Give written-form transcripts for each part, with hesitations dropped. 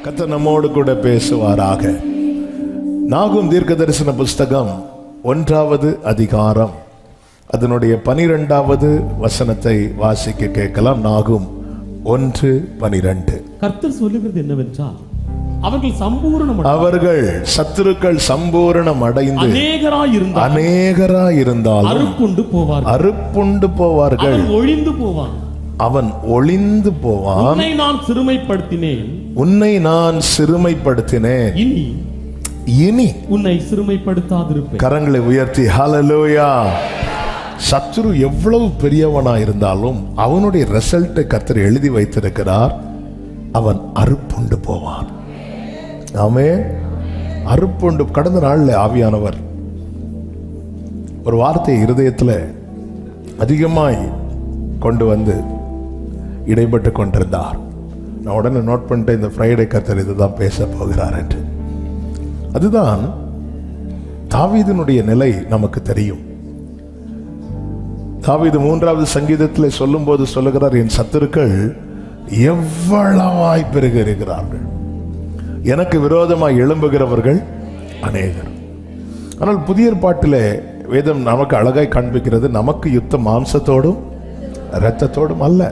கர்த்தர் நம்மோடு கூட பேசுவாராக. நாகும் தீர்க்க தரிசன புஸ்தகம் 1வது அதிகாரம் அதனுடைய 12வது வசனத்தை வாசிக்க கேட்கலாம். நாகும் 1:12. கர்த்தர் சொல்லுகிறது என்னவென்றால், அவர்கள் சத்துருக்கள் சம்பூரணம் அடைந்து அநேகராயிருந்தால் அறுப்புண்டு போவார்கள். அவன் ஒளிந்து போவான். உன்னை நான் சிறுமைப்படுத்தினேன், இனி உன்னை சிறுமைப்படுத்தாதிருப்பேன். கரங்களை உயர்த்தி ஹல்லேலூயா. சத்துரு எவ்வளவு பெரியவனா இருந்தாலும் அவனுடைய ரிசல்ட்டை கர்த்தர் எழுதி வைத்திருக்கிறார். அவன் அறுப்புண்டு போவான். ஆமென். அறுப்புண்டு. கடந்த நாள்ல ஆவியானவர் ஒரு வார்த்தையை இருதயத்தில் அதிகமாய் கொண்டு வந்து இடைப்பட்டு கொண்டிருந்தார். நான் உடனே நோட் பண்ணிட்டு இந்த ஃப்ரைடே கர்த்தர் இதுதான் பேச போகிறார் என்று. அதுதான் தாவீதினுடைய நிலை நமக்கு தெரியும். தாவீது 3வது சங்கீதத்தில் சொல்லும் போது சொல்லுகிறார், என் சத்துருக்கள் எவ்வளவாய் பெருகிறார்கள், எனக்கு விரோதமாய் எழும்புகிறவர்கள் அநேகர். ஆனால் புதிய ஏற்பாட்டிலே வேதம் நமக்கு அழகாய் காண்பிக்கிறது, நமக்கு யுத்தம் மாம்சத்தோடும் இரத்தத்தோடும் அல்ல.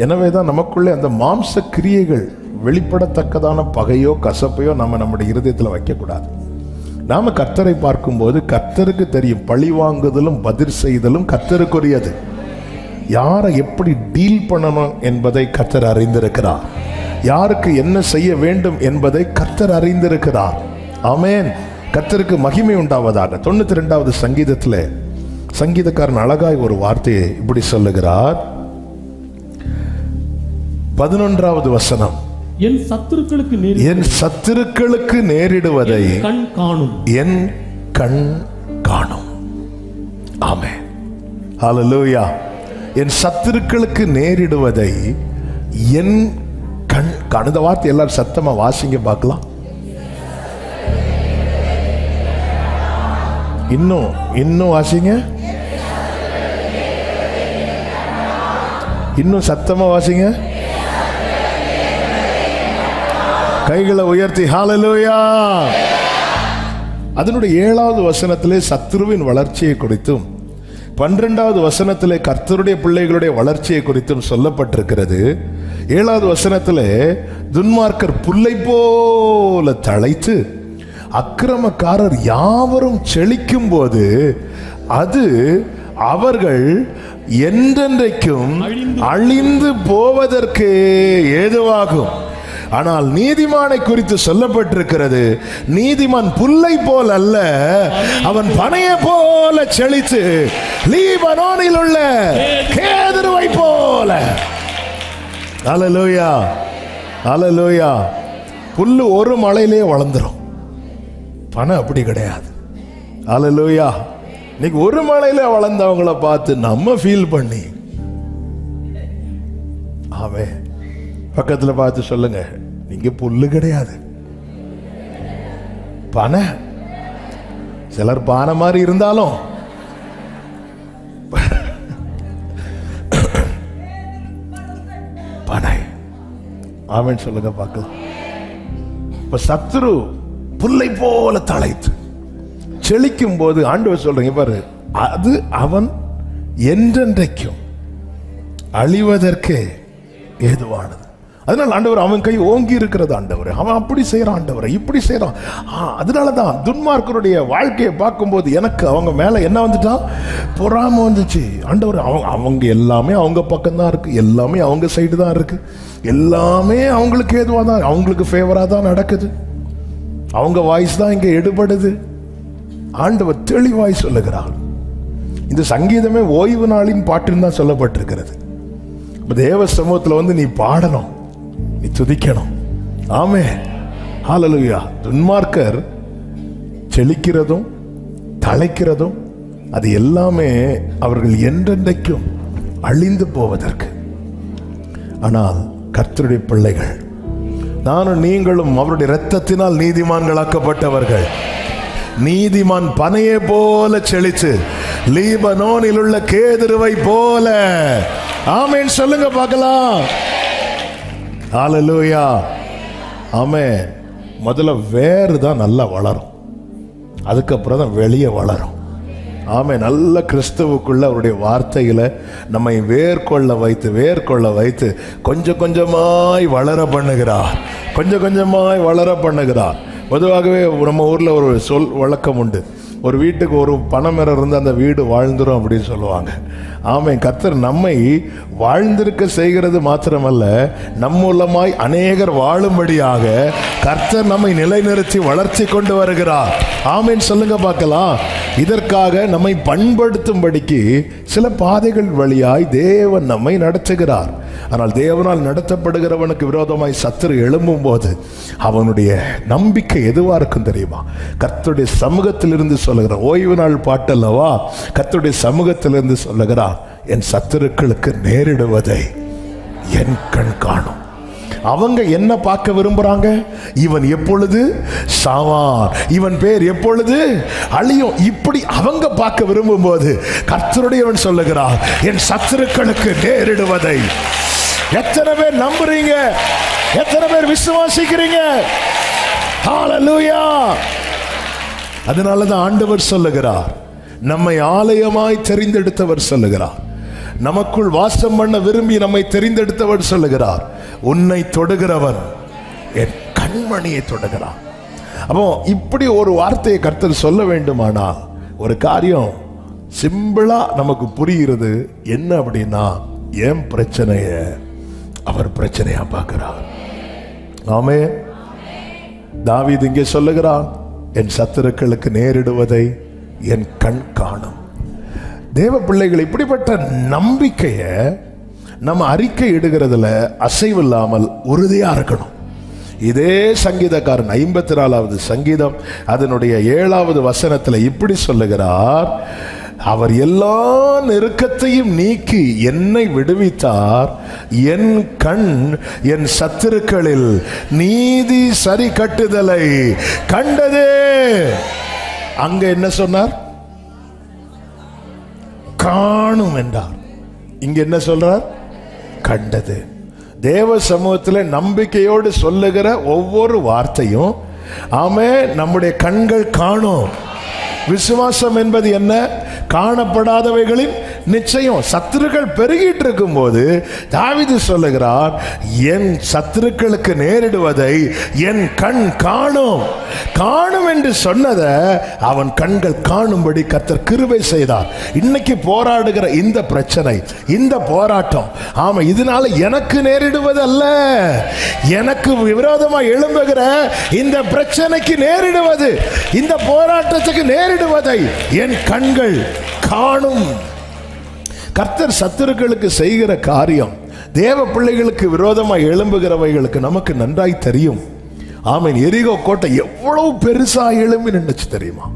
எனவேதான் நமக்குள்ளே அந்த மாம்ச கிரியைகள் வெளிப்படத்தக்கதான பகையோ கசப்பையோ நம்முடைய இருதயத்தில் வைக்கக்கூடாது. நாம கர்த்தரை பார்க்கும்போது கர்த்தருக்கு தெரியும், பழி வாங்குதலும் பதில் செய்தலும் கர்த்தருக்குரியது. யாரை எப்படி டீல் பண்ணணும் என்பதை கர்த்தர் அறிந்திருக்கிறார். யாருக்கு என்ன செய்ய வேண்டும் என்பதை கர்த்தர் அறிந்திருக்கிறார். ஆமென். கர்த்தருக்கு மகிமை உண்டாவதாக. 92வது சங்கீதத்தில் சங்கீதக்காரன் அழகாய் ஒரு வார்த்தையை இப்படி சொல்லுகிறார். 11வது வசனம், என் சத்துருக்களுக்கு நேரிடுவதை என் கண் காணும். ஆமென். ஹல்லேலூயா. என் சத்துருக்களுக்கு நேரிடுவதை என் கண் காணும். இந்த வார்த்தை எல்லாரும் சத்தமா வாசிங்க பார்க்கலாம். இன்னும் வாசிங்க, இன்னும் சத்தமா வாசிங்க, கைகளை உயர்த்தி ஹல்லேலூயா. அதனுடைய 7வது வசனத்திலே சத்துருவின் வளர்ச்சியை குறித்தும் 12வது வசனத்திலே கர்த்தருடைய பிள்ளைகளுடைய வளர்ச்சியை குறித்தும் சொல்லப்பட்டிருக்கிறது. 7வது வசனத்திலே துன்மார்க்கர் புல்லை போல தழைத்து அக்கிரமக்காரர் யாவரும் செழிக்கும் போது அது அவர்கள் என்றென்றைக்கும் அழிந்து போவதற்கு ஏதுவாகும். ஆனால் நீதிமானை குறித்து சொல்லப்பட்டிருக்கிறது, நீதிமான் புல்லை போல் அல்ல, அவன் பனையை போல செழித்து லீபனோனில் உள்ள கேதுருவை போல. ஹல்லேலூயா, ஹல்லேலூயா. புல்லு ஒரு மலையிலே வளர்ந்துரும், பனை அப்படி கிடையாது. ஹல்லேலூயா. இன்னைக்கு ஒரு மலையில வளர்ந்தவங்கள பார்த்து நம்ம ஃபீல் பண்ணி, ஆமென், பக்கத்தில் பார்த்து சொல்லுங்க, நீங்க புல்லு கிடையாது, பனை. சிலர் பானை மாதிரி இருந்தாலும் பனை. ஆமென் சொல்லுங்க பார்க்கலாம். இப்ப சத்துரு புல்லை போல தழைத்து செழிக்கும் போது ஆண்டவர் சொல்றீங்க பாரு, அது அவன் என்றென்றைக்கும் அழிவதற்கு ஏதுவானது. அதனால ஆண்டவர் அவன் கை ஓங்கி இருக்கிறது. ஆண்டவர் அவன் அப்படி செய்யறான், ஆண்டவர் இப்படி செய்யறான். அதனாலதான் துன்மார்க்கருடைய வாழ்க்கையை பார்க்கும்போது எனக்கு அவங்க மேல என்ன வந்துட்டான், பொறாம வந்துச்சு. ஆண்டவர் அவங்க எல்லாமே அவங்க பக்கம்தான் இருக்கு, எல்லாமே அவங்க சைடு தான் இருக்கு, எல்லாமே அவங்களுக்கு ஏதுவா தான், அவங்களுக்கு ஃபேவரா தான் நடக்குது, அவங்க வாய்ஸ் தான் இங்க எடுபடுது. ஆண்டவர் தெளிவாய் சொல்லுகிறார். இந்த சங்கீதமே ஓய்வு நாளின் பாட்டுன்னு தான் சொல்லப்பட்டிருக்கிறது. தேவ சமூகத்தில் வந்து நீ பாடணும், நீ துதிக்கணும். ஆமென், ஹல்லேலூயா. துன்மார்க்கர் செழிக்கிறதும் தழைக்கிறதும் அது எல்லாமே அவர்கள் என்றென்றைக்கும் அழிந்து போவதற்கு. ஆனால் கர்த்தருடைய பிள்ளைகள், நானும் நீங்களும் அவருடைய இரத்தத்தினால் நீதிமான்களாக்கப்பட்டவர்கள். நீதிமான் பனையை போல செழித்து லீபனோனில் உள்ள கேதுருவை போல. ஆமென் சொல்லுங்க பார்க்கலாம். ஹல்லேலூயா. ஆமென். முதல்ல வேறு தான் நல்லா வளரும், அதுக்கப்புறம் தான் வெளியே வளரும். ஆமென். நல்ல கிறிஸ்துவுக்குள்ள அவருடைய வார்த்தைகளை நம்மை வேர்கொள்ள வைத்து கொஞ்சம் கொஞ்சமாய் வளர பண்ணுகிறார், கொஞ்சம் கொஞ்சமாய் வளர பண்ணுகிறார். பொதுவாகவே நம்ம ஊரில் ஒரு சொல் வழக்கம் உண்டு, ஒரு வீட்டுக்கு ஒரு பனைமரம் இருந்து அந்த வீடு வாழ்ந்துரும் அப்படின்னு சொல்லுவாங்க. ஆமென். கர்த்தர் நம்மை வாழ்ந்திருக்க செய்கிறது மாத்திரமல்ல, நம் மூலமாய் அநேகர் வாழும்படியாக கர்த்தர் நம்மை நிலைநிறுத்தி வளர்ச்சி கொண்டு வருகிறார். ஆமென் சொல்லுங்க பார்க்கலாம். இதற்காக நம்மை பண்படுத்தும்படிக்கு சில பாதைகள் வழியாய் தேவன் நம்மை நடத்துகிறார். ஆனால் தேவனால் நடத்தப்படுகிறவனுக்கு விரோதமாய் சத்துரு எழும்பும் போது அவனுடைய நம்பிக்கை எதுவா இருக்கும் தெரியுமா? கர்த்தருடைய சமூகத்திலிருந்து சொல்லுகிறார். ஓய்வு நாள் பாட்டல்லவா, கர்த்தருடைய சமூகத்திலிருந்து சொல்லுகிறார், என் சத்துருக்களுக்கு நேரிடுவதை என் கண் காணும். அவங்க என்ன பார்க்க விரும்புறாங்க? இவன் எப்பொழுது சாவான், இவன் பேர் எப்பொழுது அழியும், இப்படி அவங்க பார்க்க விரும்பும் போது கர்த்தருடையவன் சொல்லுகிறார், என் சத்துருக்களுக்கு நேரிடுவதை. எத்தனை பேர் நம்புறீங்க? எத்தனை பேர் விசுவாசிக்கிறீங்க? ஹல்லேலூயா. அதனாலதான் ஆண்டவர் சொல்லுகிறார், நம்மை ஆலயமாய் தெரிந்தெடுத்தவர் சொல்லுகிறார், நமக்குள் வாசம் பண்ண விரும்பி நம்மை தெரிந்தெடுத்தவர் சொல்லுகிறார், உன்னை தொடுகிறவன் என் கண்மணியை தொடுகிறான். அப்போ இப்படி ஒரு வார்த்தையை கர்த்தர் சொல்ல வேண்டுமானால் ஒரு காரியம் சிம்பிளா நமக்கு புரிகிறது. என்ன அப்படின்னா, என் பிரச்சனைய அவர் பிரச்சனையா பார்க்கிறார். ஆமென். தாவீது இங்கே சொல்லுகிறான், என் சத்துருக்களுக்கு நேரிடுவதை என் கண் காணும். தேவ பிள்ளைகள், இப்படிப்பட்ட நம்பிக்கைய நம்ம அறிக்கை இடுகிறதுல அசைவில்லாமல் உறுதியா இருக்கணும். இதே சங்கீதக்காரன் 54வது சங்கீதம் அதனுடைய 7வது வசனத்துல இப்படி சொல்லுகிறார், அவர் எல்லா நெருக்கத்தையும் நீக்கி என்னை விடுவித்தார், என் கண் என் சத்துருக்களில் நீதி சரி கட்டுதலை கண்டதே. அங்க என்ன சொன்னார்? காணும் என்றார். இங்க என்ன சொல்றார்? கண்டது. தேவ சமூகத்தில் நம்பிக்கையோடு சொல்லுகிற ஒவ்வொரு வார்த்தையும் ஆமென் நம்முடைய கண்கள் காணும். விசுவாசம் என்பது என்ன? காணப்படாதவைகளின் நிச்சயம். சத்துருக்கள் பெருகிட்டு இருக்கும் போது தாவீது சொல்லுகிறார், என் சத்துருக்களுக்கு நேரிடுவதை என் கண் காணும். காணும் என்று சொன்னதை அவன் கண்கள் காணும்படி கர்த்தர் கிருபை செய்தார். இன்னைக்கு போராடுகிற இந்த பிரச்சனை, இந்த போராட்டம், ஆமா, இதனால எனக்கு நேரிடுவது அல்ல, எனக்கு விரோதமாக எழும்புகிற இந்த பிரச்சனைக்கு நேரிடுவது, இந்த போராட்டத்துக்கு நேரிடுவதை என் கண்கள் காணும். கர்த்தர் சத்துருக்களுக்கு செய்கிற காரியம் தேவ பிள்ளைகளுக்கு விரோதமாக எழும்புகிறவைகளுக்கு நமக்கு நன்றாய் தெரியும். ஆமென். எரிகோ கோட்டை எவ்வளவு பெருசா எழும்பி நின்னுச்சு தெரியுமா?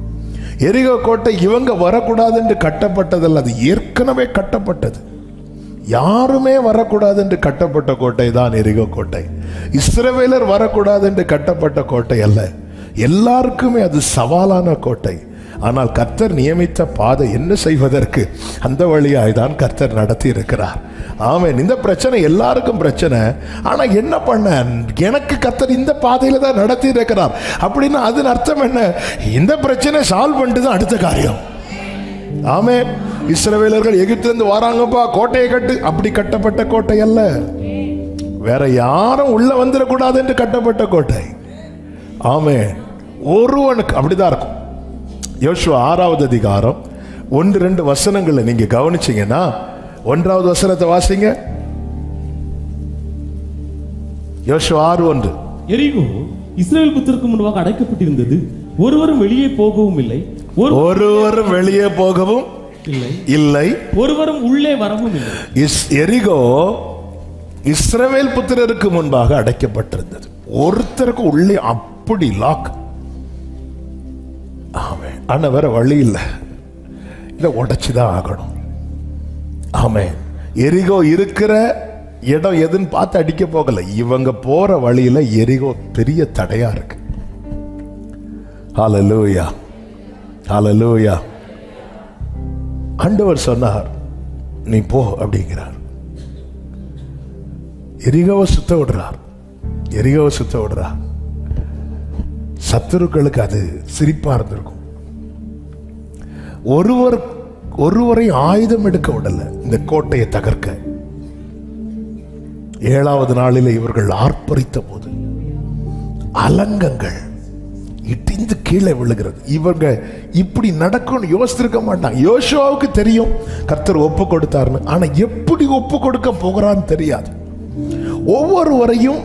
எரிகோ கோட்டை இவங்க வரக்கூடாது என்று கட்டப்பட்டதல்ல, அது ஏற்கனவே கட்டப்பட்டது. யாருமே வரக்கூடாது என்று கட்டப்பட்ட கோட்டை தான் எரிகோ கோட்டை. இஸ்ரவேலர் வரக்கூடாது என்று கட்டப்பட்ட கோட்டை அல்ல, எல்லாருக்குமே அது சவாலான கோட்டை. ஆனால் கர்த்தர் நியமித்த பாதை என்ன செய்வதற்கு அந்த வழியாய் தான் கர்த்தர் நடத்தி இருக்கிறார். ஆமென். இந்த பிரச்சனை எல்லாருக்கும் பிரச்சனை, ஆனா என்ன பண்ண, எனக்கு கர்த்தர் இந்த பாதையில தான் நடத்தி இருக்கிறார் அப்படின்னா அதன் அர்த்தம் என்ன? இந்த பிரச்சனை சால்வ் பண்ணிட்டு தான் அடுத்த காரியம். ஆமென். இஸ்ரவேலர்கள் எகிப்திலிருந்து வராங்கப்பா, கோட்டையை கட்டு, அப்படி கட்டப்பட்ட கோட்டை அல்ல, வேற யாரும் உள்ள வந்துடக்கூடாது என்று கட்டப்பட்ட கோட்டை. ஆமென். ஒருவனுக்கு அப்படிதான் இருக்கும். யோசுவா 6வது அதிகாரம் 1-2 வசனங்களை நீங்க கவனிச்சீங்கன்னா, 1வது வசனத்தை வாசிங்க. யோசுவா 6:1. எரிகோ இஸ்ரவேல் புத்திரருக்கு முன்பாக அடைக்கப்பட்டிருந்தது, ஒருவரும் வெளியே போகவும் இல்லை, ஒருவரும் வெளியே போகவும் இல்லை, ஒருவரும் உள்ளே வரவும் இல்லை. எரிகோ இஸ்ரவேல் புத்திரருக்கு முன்பாக அடைக்கப்பட்டிருந்தது, ஒருத்தருக்கு உள்ளே அப்படி லாக். ஆமென். ஆனா வேற வழி இல்லை, இதை உடைச்சுதான் ஆகணும். ஆமென். எரிகோ இருக்கிற இடம் எதுன்னு பார்த்து அடிக்க போகல, இவங்க போற வழியில எரிகோ பெரிய தடையா இருக்கு. ஹல்லேலூயா, ஹல்லேலூயா. ஆண்டவர் சொன்னார், நீ போ அப்படிங்கிறார். எரிகோவை சுத்த விடுறார். எரிகோவை சுத்த விடுறா. சத்துருக்களுக்கு அது சிரிப்பா இருந்திருக்கும். ஒருவரை ஆயுதம் எடுக்க விடல இந்த கோட்டையை தகர்க்க. 7வது நாளில் இவர்கள் ஆர்ப்பரித்த போது அலங்கங்கள் இடிந்து கீழே விழுகிறது. இவங்க இப்படி நடக்கும்னு யோசித்திருக்க மாட்டாங்க. யோசுவாவுக்கு தெரியும் கர்த்தர் ஒப்பு கொடுத்தாருன்னு. ஆனா எப்படி ஒப்பு கொடுக்க போகிறான்னு தெரியாது. ஒவ்வொருவரையும்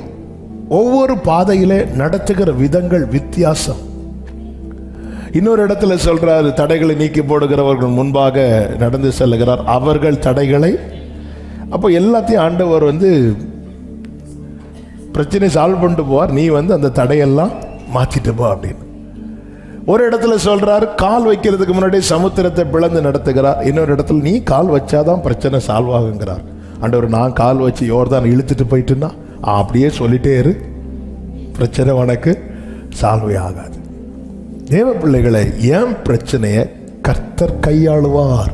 ஒவ்வொரு பாதையிலே நடத்துகிற விதங்கள் வித்தியாசம். இன்னொரு இடத்துல சொல்றாரு, தடைகளை நீக்கி போடுகிறவர்கள் முன்பாக நடந்து செல்லுகிறார், அவர்கள் தடைகளை. அப்போ எல்லாத்தையும் ஆண்டவர் பிரச்சனை சால்வ் பண்ணிட்டு போவார், நீ அந்த தடையெல்லாம் மாத்திட்டு போ அப்படின்னு. ஒரு இடத்துல சொல்றாரு, கால் வைக்கிறதுக்கு முன்னாடி சமுத்திரத்தை பிளந்து நடத்துகிறார். இன்னொரு இடத்துல நீ கால் வச்சாதான் பிரச்சனை சால்வ் ஆகுங்கிறார். ஆண்டவர், நான் கால் வச்சு யோர்தான் இழுத்துட்டு போயிட்டுன்னா அப்படியே சொல்லிட்டே இரு, பிரச்சனை உனக்கு சால்வே ஆகாது. தேவ பிள்ளைகளை, ஏன் பிரச்சனையை கர்த்தர் கையாளுவார்.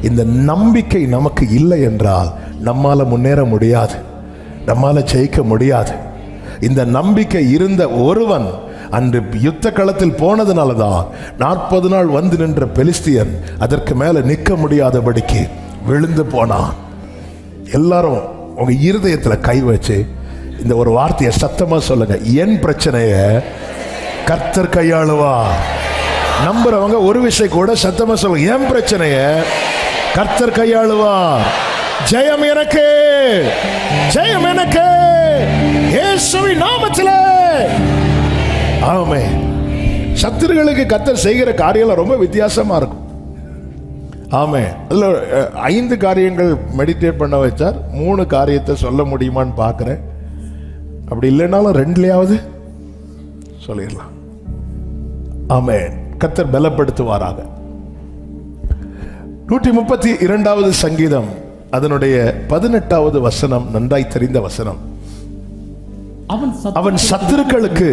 இந்த நம்பிக்கை நமக்கு இல்லை என்றால் நம்மால முன்னேற முடியாது, நம்மால ஜெயிக்க முடியாது. இந்த நம்பிக்கை இருந்த ஒருவன் அன்று யுத்த களத்தில் போனதுனாலதான் 40 நாள் வந்து நின்ற பெலிஸ்தியன் அதற்கு மேல நிற்க முடியாதபடிக்கு விழுந்து போனான். எல்லாரும் உங்க இருதயத்துல கை வச்சு இந்த ஒரு வார்த்தையை சத்தமா சொல்லுங்க, என் பிரச்சனைய கர்த்தர் கையாளுவார். நம்புறவங்க ஒரு விஷயம் கூட சத்தமா சொல்லுங்க, என் பிரச்சனைய கர்த்தர் கையாளுவார். ஜெயம் எனக்கு, ஜெயம் எனக்கு, இயேசுவின் நாமத்திலே. ஆமென். சத்துருக்களுக்கு கர்த்தர் செய்கிற காரியங்கள் ரொம்ப வித்தியாசமா இருக்கும். ஆமென். அதுல 5 காரியங்கள் மெடிடேட் பண்ண வச்சார். 3 காரியத்தை சொல்ல முடியுமான்னு பார்க்கிறேன். அப்படி இல்லைனாலும் 2லயாவது சொல்லிடலாம். ஆமென். கர்த்தர் பலப்படுத்துவாராக. 132வது சங்கீதம் அதனுடைய 18வது வசனம் நன்றாய் தெரிந்த வசனம். அவன் சத்துருக்களுக்கு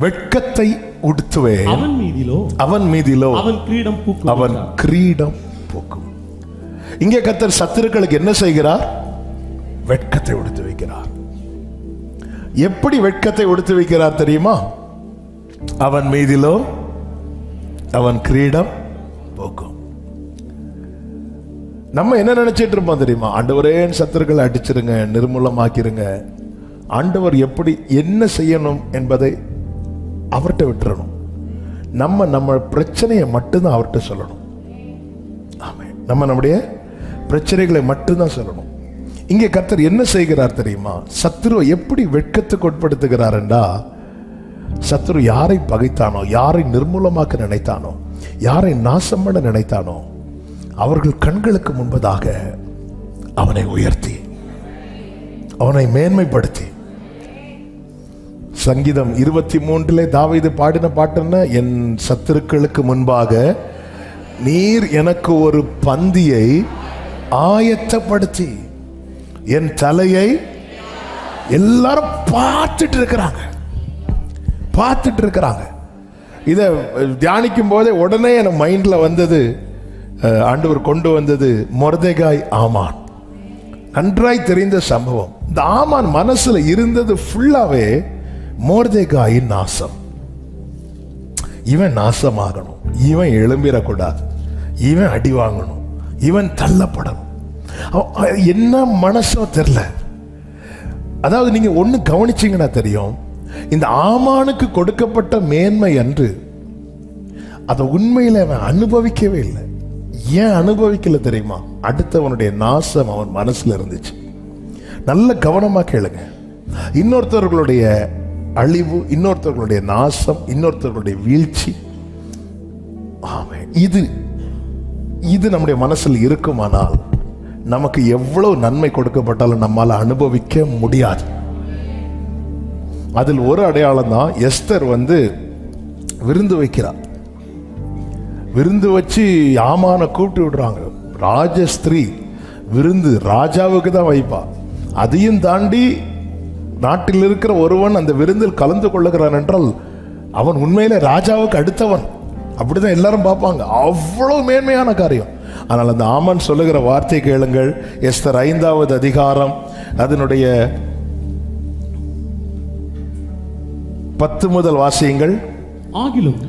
வெட்கத்தை உடுத்துவேன், அவன் மீதிலோ அவன் கிரீடம் பூக்கும். இங்கே கர்த்தர் சத்துருக்களுக்கு என்ன செய்கிறார்? வெட்கத்தை உடுத்து வைக்கிறார். எப்படி வெட்கத்தை உடுத்து வைக்கிறார் தெரியுமா? அவன் மீதிலோ அவன் கிரீடம் பூக்கும். நம்ம என்ன நினைச்சிட்டு இருப்போம் தெரியுமா? ஆண்டவரே சத்துருக்களை அடிச்சிருங்க, நிர்மூலமாக்கிருங்க. ஆண்டவர் எப்படி என்ன செய்யணும் என்பதை அவர்கிட்ட விட்டுறணும். நம்ம பிரச்சனையை மட்டும்தான் அவர்கிட்ட சொல்லணும். ஆமென். நம்முடைய பிரச்சனைகளை மட்டும்தான் சொல்லணும். இங்கே கர்த்தர் என்ன செய்கிறார் தெரியுமா? சத்துருவை எப்படி வெட்கத்துக்கு உட்படுத்துகிறார் என்றா, சத்துரு யாரை பகைத்தானோ, யாரை நிர்மூலமாக்க நினைத்தானோ, யாரை நாசம் பண்ண நினைத்தானோ, அவர்கள் கண்களுக்கு முன்பதாக அவனை உயர்த்தி, அவனை மேன்மைப்படுத்தி. சங்கீதம் 23 தாவீது பாடின பாட்டுன்னா, என் சத்துருக்களுக்கு முன்பாக நீர் எனக்கு ஒரு பந்தியை ஆயத்தப்படுத்தி என் தலையை. எல்லாரும் பார்த்துட்டு இருக்கிறாங்க. இதை தியானிக்கும் போதே உடனே என் மைண்ட்ல வந்தது, ஆண்டவர் கொண்டு வந்தது மொர்தெகாய் ஆமான். நன்றாய் தெரிந்த சம்பவம். இந்த ஆமான் மனசுல இருந்தது ஃபுல்லாவே மொர்தெகாயின் நாசம். இவன் நாசமாகணும், இவன் எழும்பிடக்கூடாது, இவன் அடி வாங்கணும், இவன் தள்ளப்படணும். என்ன மனசோ தெரியல. அதாவது நீங்க ஒண்ணு கவனிச்சீங்கன்னா தெரியும், இந்த ஆமானுக்கு கொடுக்கப்பட்ட மேன்மை அன்று அதை உண்மையில அவன் அனுபவிக்கவே இல்லை. ஏன் அனுபவிக்கல தெரியுமா? அடுத்தவனுடைய நாசம் அவன் மனசுல இருந்துச்சு. நல்ல கவனமா கேளுங்க. இன்னொருத்தவர்களுடைய அழிவு, இன்னொருத்தவர்களுடைய நாசம், இன்னொருத்தவர்களுடைய வீழ்ச்சி, இது நம்முடைய மனசில் இருக்குமானால் நமக்கு எவ்வளவு நன்மை கொடுக்கப்பட்டாலும் நம்மால அனுபவிக்க முடியாது. அதில் ஒரு அடையாளம் தான் எஸ்தர் விருந்து வைக்கிறார். விருந்து வச்சு ஆமான கூப்பிட்டு விடுறாங்க. ராஜஸ்திரீ விருந்து ராஜாவுக்கு தான் வைப்பா. அதையும் தாண்டி நாட்டில் இருக்கிற ஒருவன் அந்த விருந்தில் கலந்து கொள்ளுகிறான் என்றால் அவன் உண்மையிலே ராஜாவுக்கு அடுத்தவன். அப்படிதான் எல்லாரும் பார்ப்பாங்க. அவ்வளவு மேன்மையான காரியம். ஆனால் அந்த ஆமான் சொல்லுகிற வார்த்தை கேளுங்கள். எஸ்தர் 5வது அதிகாரம் அதனுடைய 10 முதல் வாசியுங்கள். ஆகிலும்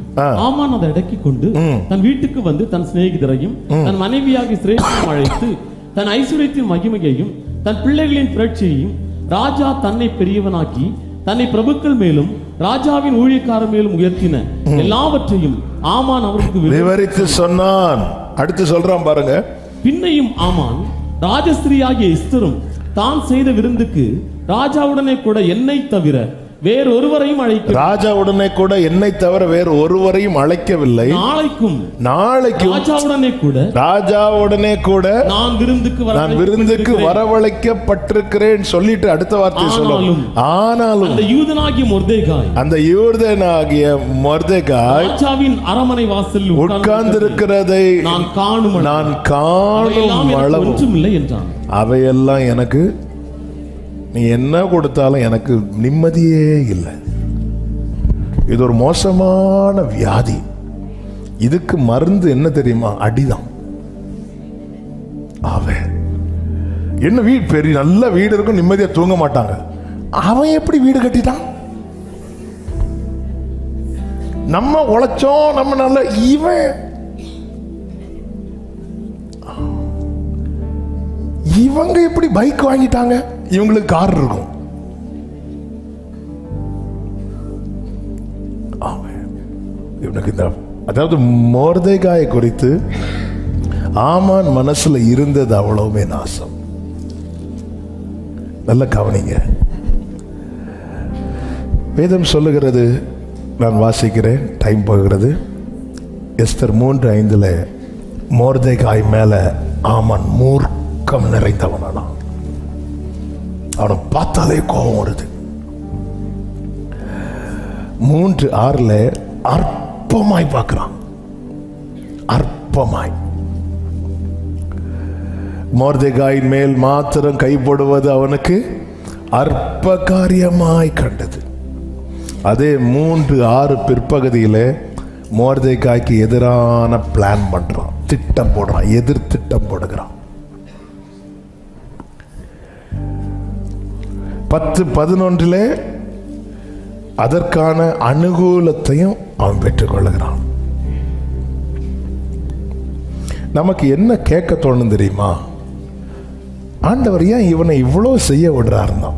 ஆமான் அதை அடக்கிக் கொண்டு தன் வீட்டுக்கு வந்து தன் சிநேகிதரையும் தன் மனைவியாகிய சிரேஷ்டையும் அழைத்து தன் ஐஸ்வர்யத்தின் மகிமையையும் தன் பிள்ளைகளின் புரட்சியையும் ராஜா தன்னை பெரியவனாக்கி தன்னை பிரபுக்கள் மேலும் ராஜாவின் ஊழியக்காரர் மேலும் உயர்த்தின எல்லாவற்றையும் ஆமான் அவருக்கு விவரித்து சொன்னான். அடுத்து சொல்றான் பாருங்க. பின்னையும் ஆமான் ராஜஸ்திரியாகிய எஸ்தரும் தான் செய்த விருந்துக்கு ராஜாவுடனே கூட என்னை தவிர வேறொருவரையும் அழைக்க ராஜாவுடனே கூட என்னை தவிர வேறு ஒருவரையும் அழைக்கவில்லை. நாளைக்கும் ராஜாவுடனே கூட நான் விருந்துக்கு வரவழைக்கப்பட்டிருக்கிறேன் சொல்லிட்டு அடுத்த வார்த்தை சொல்லும். ஆனாலும் அந்த யூதனாகிய மொர்தெகாய் ராஜாவின் அரமனை வாசலில் உட்கார்ந்திருக்கிறதை நான் காணும் அளவு ஒன்றுமில்லை என்றான். அவையெல்லாம் எனக்கு நீ என்ன கொடுத்தாலும் எனக்கு நிம்மதியே இல்லை. இது ஒரு மோசமான வியாதி. இதுக்கு மருந்து என்ன தெரியுமா? அடிதான். அவன் என்ன வீடு பெரிய நல்ல வீடு இருக்கும், நிம்மதியா தூங்க மாட்டாங்க. அவன் எப்படி வீடு கட்டிட்டான்? நம்ம உழைச்சோம், நம்ம நல்ல இவங்க எப்படி பைக் வாங்கிட்டாங்க? இவங்களுக்கு கார் இருக்கும். இவனுக்கு இந்த அதாவது மொர்தெகாயை குறித்து ஆமான் மனசுல இருந்தது அவ்வளவுமே நாசம். நல்ல கவனிங்க. வேதம் சொல்லுகிறது, நான் வாசிக்கிறேன், டைம் போகிறது. எஸ்தர் 3:5 மொர்தெகாய் மேல ஆமான் மூர்க்கம் நிறைந்தவனானான். அவனை பார்த்தாலே கோபம் வருது. 3:6 அற்பமாய் பார்க்கிறான். அற்பமாய் மொர்தெகாயின் மேல் மாத்திரம் கைப்படுவது அவனுக்கு அற்ப காரியமாய் கண்டது. அதே 3:6 பிற்பகுதியில் மொர்தெகாய்க்கு எதிரான பிளான் பண்றான், திட்டம் போடுறான், எதிர் திட்டம் போடுகிறான். 10:11 அதற்கான அனுகூலத்தையும் அவன் பெற்றுக்கொள்ளுகிறான். நமக்கு என்ன கேட்க தோணும் தெரியுமா? ஆண்டவர் ஏன் இவனை இவ்வளோ செய்ய விடுறாருன்னா?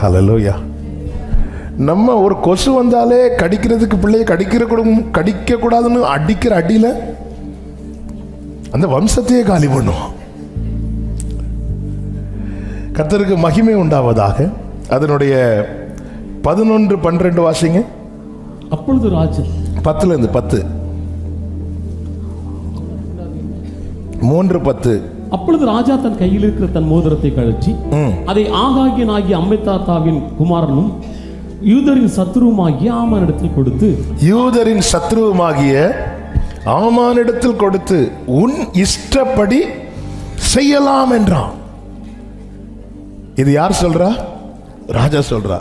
ஹல்லேலூயா. நம்ம ஒரு கொசு வந்தாலே கடிக்கிறதுக்கு பிள்ளைய கடிக்க கூடாதுன்னு அடிக்கிற அடியில அந்த வம்சத்தையே காலி பண்ணுவோம். கர்த்தருக்கு மகிமை உண்டாவதாக. அதனுடைய 11-12 வாசிங்க. அப்பொழுது ராஜா 10 3:10 அப்பொழுது ராஜா தன் கையில் இருக்கிற தன் மோதிரத்தை கழற்றி அதை ஆகாகியனாகிய அம்மெதாத்தாவின் குமாரனும் யூதரின் சத்ருவுமாகிய ஆமானிடத்தில் கொடுத்து உன் இஷ்டப்படி செய்யலாம் என்றான். இது யார் சொல்றா? ராஜா சொல்றா.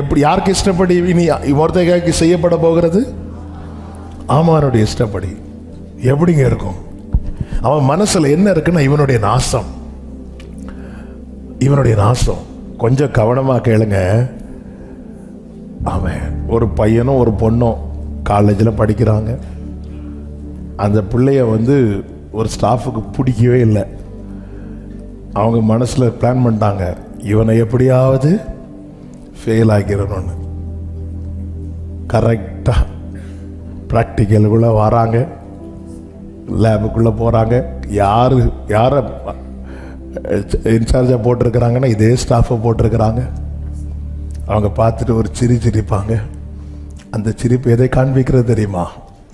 எப்படி, யாருக்கு இஷ்டப்படி இனி மொர்தெகாய்க்கு செய்யப்பட போகிறது? ஆமானுடைய இஷ்டப்படி. எப்படிங்க இருக்கும்? அவன் மனசுல என்ன இருக்குன்னா இவனுடைய நாசம். கொஞ்சம் கவனமா கேளுங்க. அவன் ஒரு பையனும் ஒரு பொண்ணும் காலேஜில் படிக்கிறாங்க. அந்த பிள்ளைய ஒரு ஸ்டாஃபுக்கு பிடிக்கவே இல்லை. அவங்க மனசில் பிளான் பண்ணிட்டாங்க, இவனை எப்படியாவது ஃபெயில் ஆக்கிறணும்னு. கரெக்டாக ப்ராக்டிக்கலுக்குள்ளே வராங்க, லேபுக்குள்ளே போகிறாங்க. யாரை இன்சார்ஜாக போட்டிருக்கிறாங்கன்னா இதே ஸ்டாஃபை போட்டிருக்கிறாங்க. அவங்க பார்த்துட்டு ஒரு சிரிப்பாங்க. அந்த சிரிப்பு எதை காண்பிக்கிறது தெரியுமா?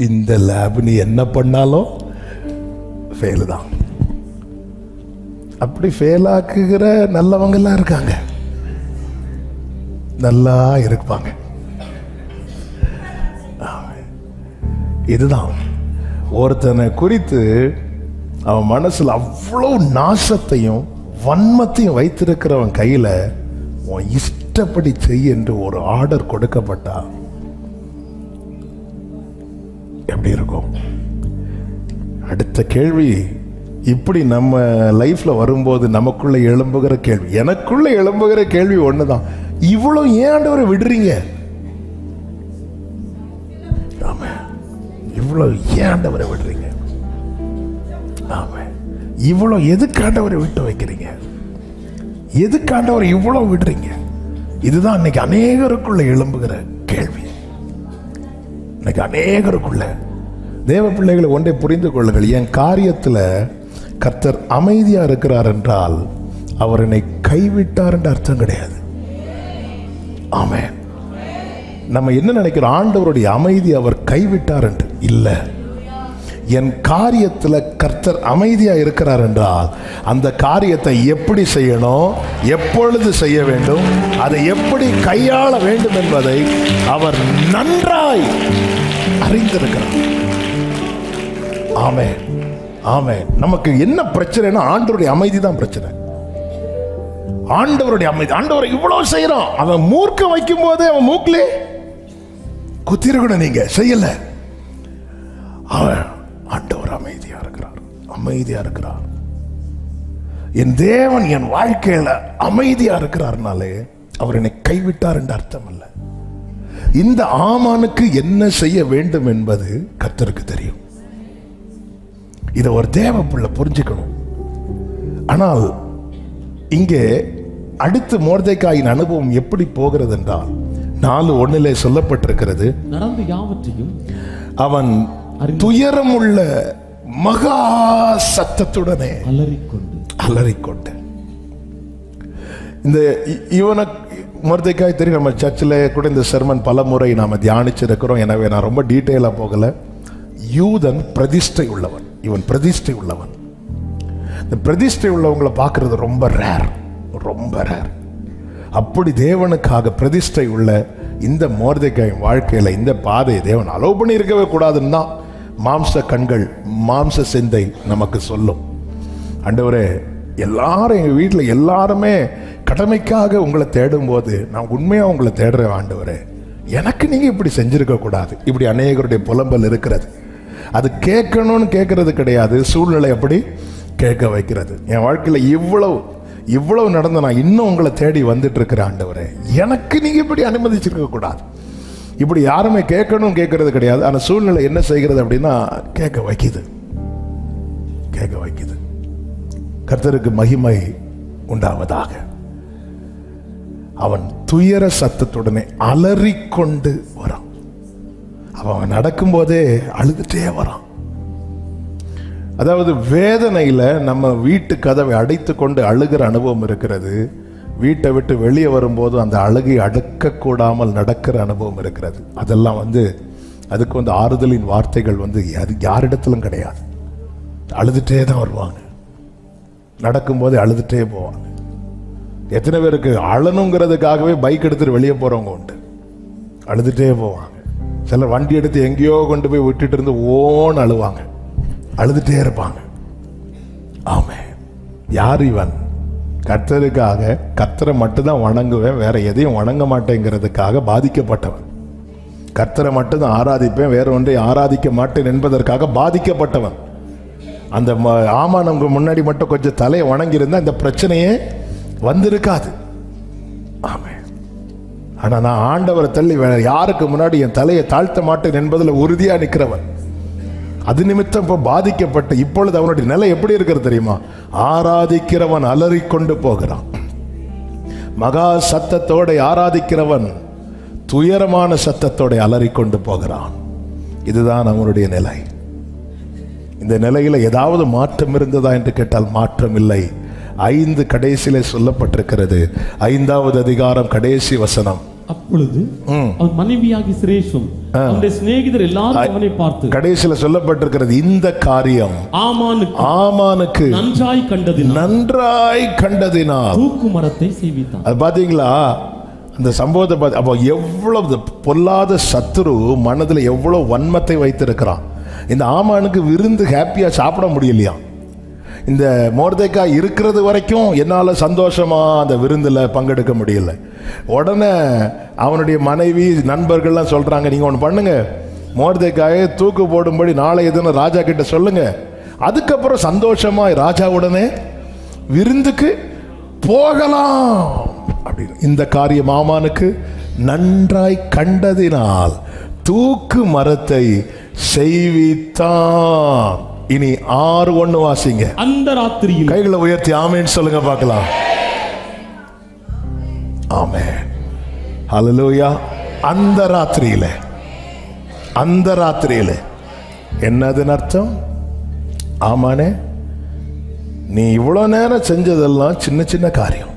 இந்த லேப் நீ என்ன பண்ணாலும் ஃபெயிலு தான். அப்படி ஃபெயில் ஆக்குகிற நல்லவங்கெல்லாம் இருக்காங்க, நல்லா இருப்பாங்க. இதுதான் ஒருத்தனை குறித்து அவன் மனசுல அவ்வளவு நாசத்தையும் வன்மத்தையும் வைத்திருக்கிறவன் கையில உன் இஷ்டப்படி செய் என்று ஒரு ஆர்டர் கொடுக்கப்பட்டா எப்படி இருக்கும்? அடுத்த கேள்வி இப்படி நம்ம லைஃப்ல வரும்போது நமக்குள்ள எழும்புகிற கேள்வி, எனக்குள்ள எழும்புகிற கேள்வி ஒண்ணுதான், இவ்வளவு ஏன் ஆண்டவரை விடுறீங்க? ஆமா, இவ்வளவு ஏன் ஆண்டவரை விடுறீங்க? ஆமா, இவ்வளவு எதுக்கு ஆண்டவரை விட்டு வைக்கிறீங்க? எதுக்கு ஆண்டவரை இவ்வளவு விடுறீங்க? இதுதான் இன்னைக்கு அநேகருக்குள்ள எழும்புகிற கேள்வி. இன்னைக்கு அநேகருக்குள்ள தேவ பிள்ளைகளை ஒன்றை புரிந்து கொள்ளுங்கள். என் காரியத்துல கர்த்தர் அமைதியா இருக்கிறார் என்றால் அவர் என்னை கைவிட்டார் என்ற அர்த்தம் கிடையாது. ஆமென். நம்ம என்ன நினைக்கிறோம்? ஆண்டவருடைய அமைதி அவர் கைவிட்டார் என்று இல்ல. என் காரியத்துல கர்த்தர் அமைதியா இருக்கிறார் என்றால் அந்த காரியத்தை எப்படி செய்யணும், எப்பொழுது செய்ய வேண்டும், அதை எப்படி கையாள வேண்டும் என்பதை அவர் நன்றாய் அறிந்திருக்கிறார். ஆமென், ஆமென். நமக்கு என்ன பிரச்சனைனா ஆண்டவருடைய அமைதி தான் பிரச்சனை. ஆண்டவருடைய அமைதி. ஆண்டவரை இவ்வளவு செய்யறோம், அவன் மூர்க்க வைக்கும் போதே அவன் மூக்கிலே குத்திருக்கணும், நீங்க செய்யல. அவன் ஆண்டவர் அமைதியா இருக்கிறார், அமைதியா இருக்கிறார். என் தேவன் என் வாழ்க்கையில அமைதியா இருக்கிறார்னாலே அவர் என்னை கைவிட்டார் என்ற அர்த்தம் அல்ல. இந்த ஆமானுக்கு என்ன செய்ய வேண்டும் என்பது கர்த்தருக்கு தெரியும். இதை ஒரு தேவ பிள்ளை புரிஞ்சுக்கணும். ஆனால் இங்கே அடுத்து மொர்தெகாயின் அனுபவம் எப்படி போகிறது என்றால் 4:1 சொல்லப்பட்டிருக்கிறது, நடந்து யாவற்றையும் அவன் துயரமுள்ள மகா சத்தத்துடனே அலறிக்கொண்டு. இந்த இவனை மொர்தெகாய் தெரியும், நம்ம சர்ச்சில் கூட இந்த செர்மன் பல முறை நாம தியானிச்சிருக்கிறோம். எனவே நான் ரொம்ப டீட்டெயிலாக போகல. யூதன் பிரதிஷ்டை உள்ளவன், இவன் பிரதிஷ்டை உள்ளவன். இந்த பிரதிஷ்டை உள்ளவங்களை பார்க்கறது ரொம்ப ரேர், ரொம்ப ரேர். அப்படி தேவனுக்காக பிரதிஷ்டை உள்ள இந்த மொர்தெகாய் வாழ்க்கையில இந்த பாதையை தேவன் அலோவ் பண்ணி இருக்கவே கூடாதுன்னு தான் மாம்ச கண்கள், மாம்ச சிந்தை நமக்கு சொல்லும். ஆண்டவரே, எல்லாரும் எங்க வீட்டில் எல்லாருமே கடமைக்காக உங்களை தேடும் போது நான் உண்மையா உங்களை தேடுறேன் ஆண்டவரே, எனக்கு நீங்க இப்படி செஞ்சிருக்க கூடாது. இப்படி அநேகருடைய புலம்பல் இருக்கிறது. அது கேட்கணும்னு கேட்கறது கிடையாது, சூழ்நிலை அப்படி கேட்க வைக்கிறது. என் வாழ்க்கையில இவ்வளவு நடந்த நான் இன்னும் உங்களை தேடி வந்துட்டு இருக்கிறேன் ஆண்டவரே, எனக்கு நீங்க இப்படி அனுமதிச்சிருக்க கூடாது. இப்படி யாருமே கேட்கணும் கேட்கறது கிடையாது. ஆனா சூழ்நிலை என்ன செய்கிறது அப்படின்னா கேட்க வைக்குது, கேட்க வைக்குது. கர்த்தருக்கு மகிமை உண்டாவதாக. அவன் துயர சத்தத்துடனே அலறிக்கொண்டு வரான். அவன் நடக்கும் போதே அழுதுட்டே வரான். அதாவது வேதனையில நம்ம வீட்டு கதவை அடைத்து கொண்டு அழுகிற அனுபவம் இருக்கிறது. வீட்டை விட்டு வெளியே வரும்போது அந்த அழுகை அடக்க கூடாமல் நடக்கிற அனுபவம் இருக்கிறது. அதெல்லாம் அதுக்கு ஆறுதலின் வார்த்தைகள் அது யாரிடத்திலும் கிடையாது. அழுதுட்டே தான் வருவாங்க, நடக்கும்போது அழுதுட்டே போவாங்க. எத்தனை பேருக்கு அழணுங்கிறதுக்காகவே பைக் எடுத்துட்டு வெளியே போறவங்க உண்டு, அழுதுட்டே போவாங்க. சிலர் வண்டி எடுத்து எங்கேயோ கொண்டு போய் விட்டுட்டு இருந்து ஓன்னு அழுவாங்க, அழுதுட்டே இருப்பாங்க. ஆமே, யார் இவன்? கர்த்தருக்காக கர்த்தரை மட்டும்தான் வணங்குவேன், வேற எதையும் வணங்க மாட்டேங்கிறதுக்காக பாதிக்கப்பட்டவன். கர்த்தரை மட்டும்தான் ஆராதிப்பேன், வேற ஒன்றை ஆராதிக்க மாட்டேன் என்பதற்காக பாதிக்கப்பட்டவன். அந்த ஆமானுக்கு முன்னாடி மட்டும் கொஞ்சம் தலையை வணங்கியிருந்தா இந்த பிரச்சனையே வந்திருக்காது. ஆமே, ஆனா நான் ஆண்டவரை தள்ளி வேற யாருக்கு முன்னாடி என் தலையை தாழ்த்த மாட்டேன் என்பதில் உறுதியா நிற்கிறவன். அது நிமித்தம் இப்போ பாதிக்கப்பட்டு இப்பொழுது அவனுடைய நிலை எப்படி இருக்கிறது தெரியுமா? ஆராதிக்கிறவன் அலறிக்கொண்டு போகிறான். மகா சத்தத்தோட ஆராதிக்கிறவன் துயரமான சத்தத்தோட அலறிக்கொண்டு போகிறான். இதுதான் அவனுடைய நிலை. இந்த நிலையில ஏதாவது மாற்றம் இருந்ததா என்று கேட்டால் மாற்றம் இல்லை. 5 கடைசியில சொல்லப்பட்டிருக்கிறது. 5வது அதிகாரம் கடைசி வசனம். அப்பொழுது அவன் மனைவியாகி சிரேஷும் அவனுடைய சிநேகிதர் எல்லாரும் அவனை பார்த்து, கடைசியில சொல்லப்பட்டிருக்கிறது இந்த காரியம் ஆமானுக்கு நன்றாய் கண்டதினால் தூக்கு மரத்தை செய்வித்தான். அது பாத்தீங்களா அந்த சம்பவத்தை பார்த்து? அப்போ எவ்வளவு பொல்லாத சத்துரு மனதில் எவ்வளவு வன்மத்தை வைத்திருக்கிறான். இந்த ஆமானுக்கு விருந்து ஹாப்பியா சாப்பிட முடியலையா? இந்த மொர்தெகாய் இருக்கிறது வரைக்கும் என்னால் சந்தோஷமா அந்த விருந்தில் பங்கெடுக்க முடியல. உடனே அவனுடைய மனைவி நண்பர்கள்லாம் சொல்றாங்க, நீங்க ஒன்று பண்ணுங்க, மொர்தெகாயை தூக்கு போடும்படி நாளை எதுன்னு ராஜா கிட்ட சொல்லுங்க, அதுக்கப்புறம் சந்தோஷமா ராஜாவுடனே விருந்துக்கு போகலாம். அப்படின்னு. இந்த காரியம் ஆமானுக்கு நன்றாய் கண்டதினால் தூக்கு மரத்தை செய்வித்தான். இனி 6:1 வாசிங்க. அந்த ராத்திரியில் கைகளை உயர்த்தி ஆமென் சொல்லுங்க பார்க்கலாம். ஆமென், ஹல்லேலூயா. அந்த ராத்திரியில என்னதுன்னு அர்த்தம்? ஆமானே, நீ இவ்வளவு நேரம் செஞ்சதெல்லாம் சின்ன சின்ன காரியம்.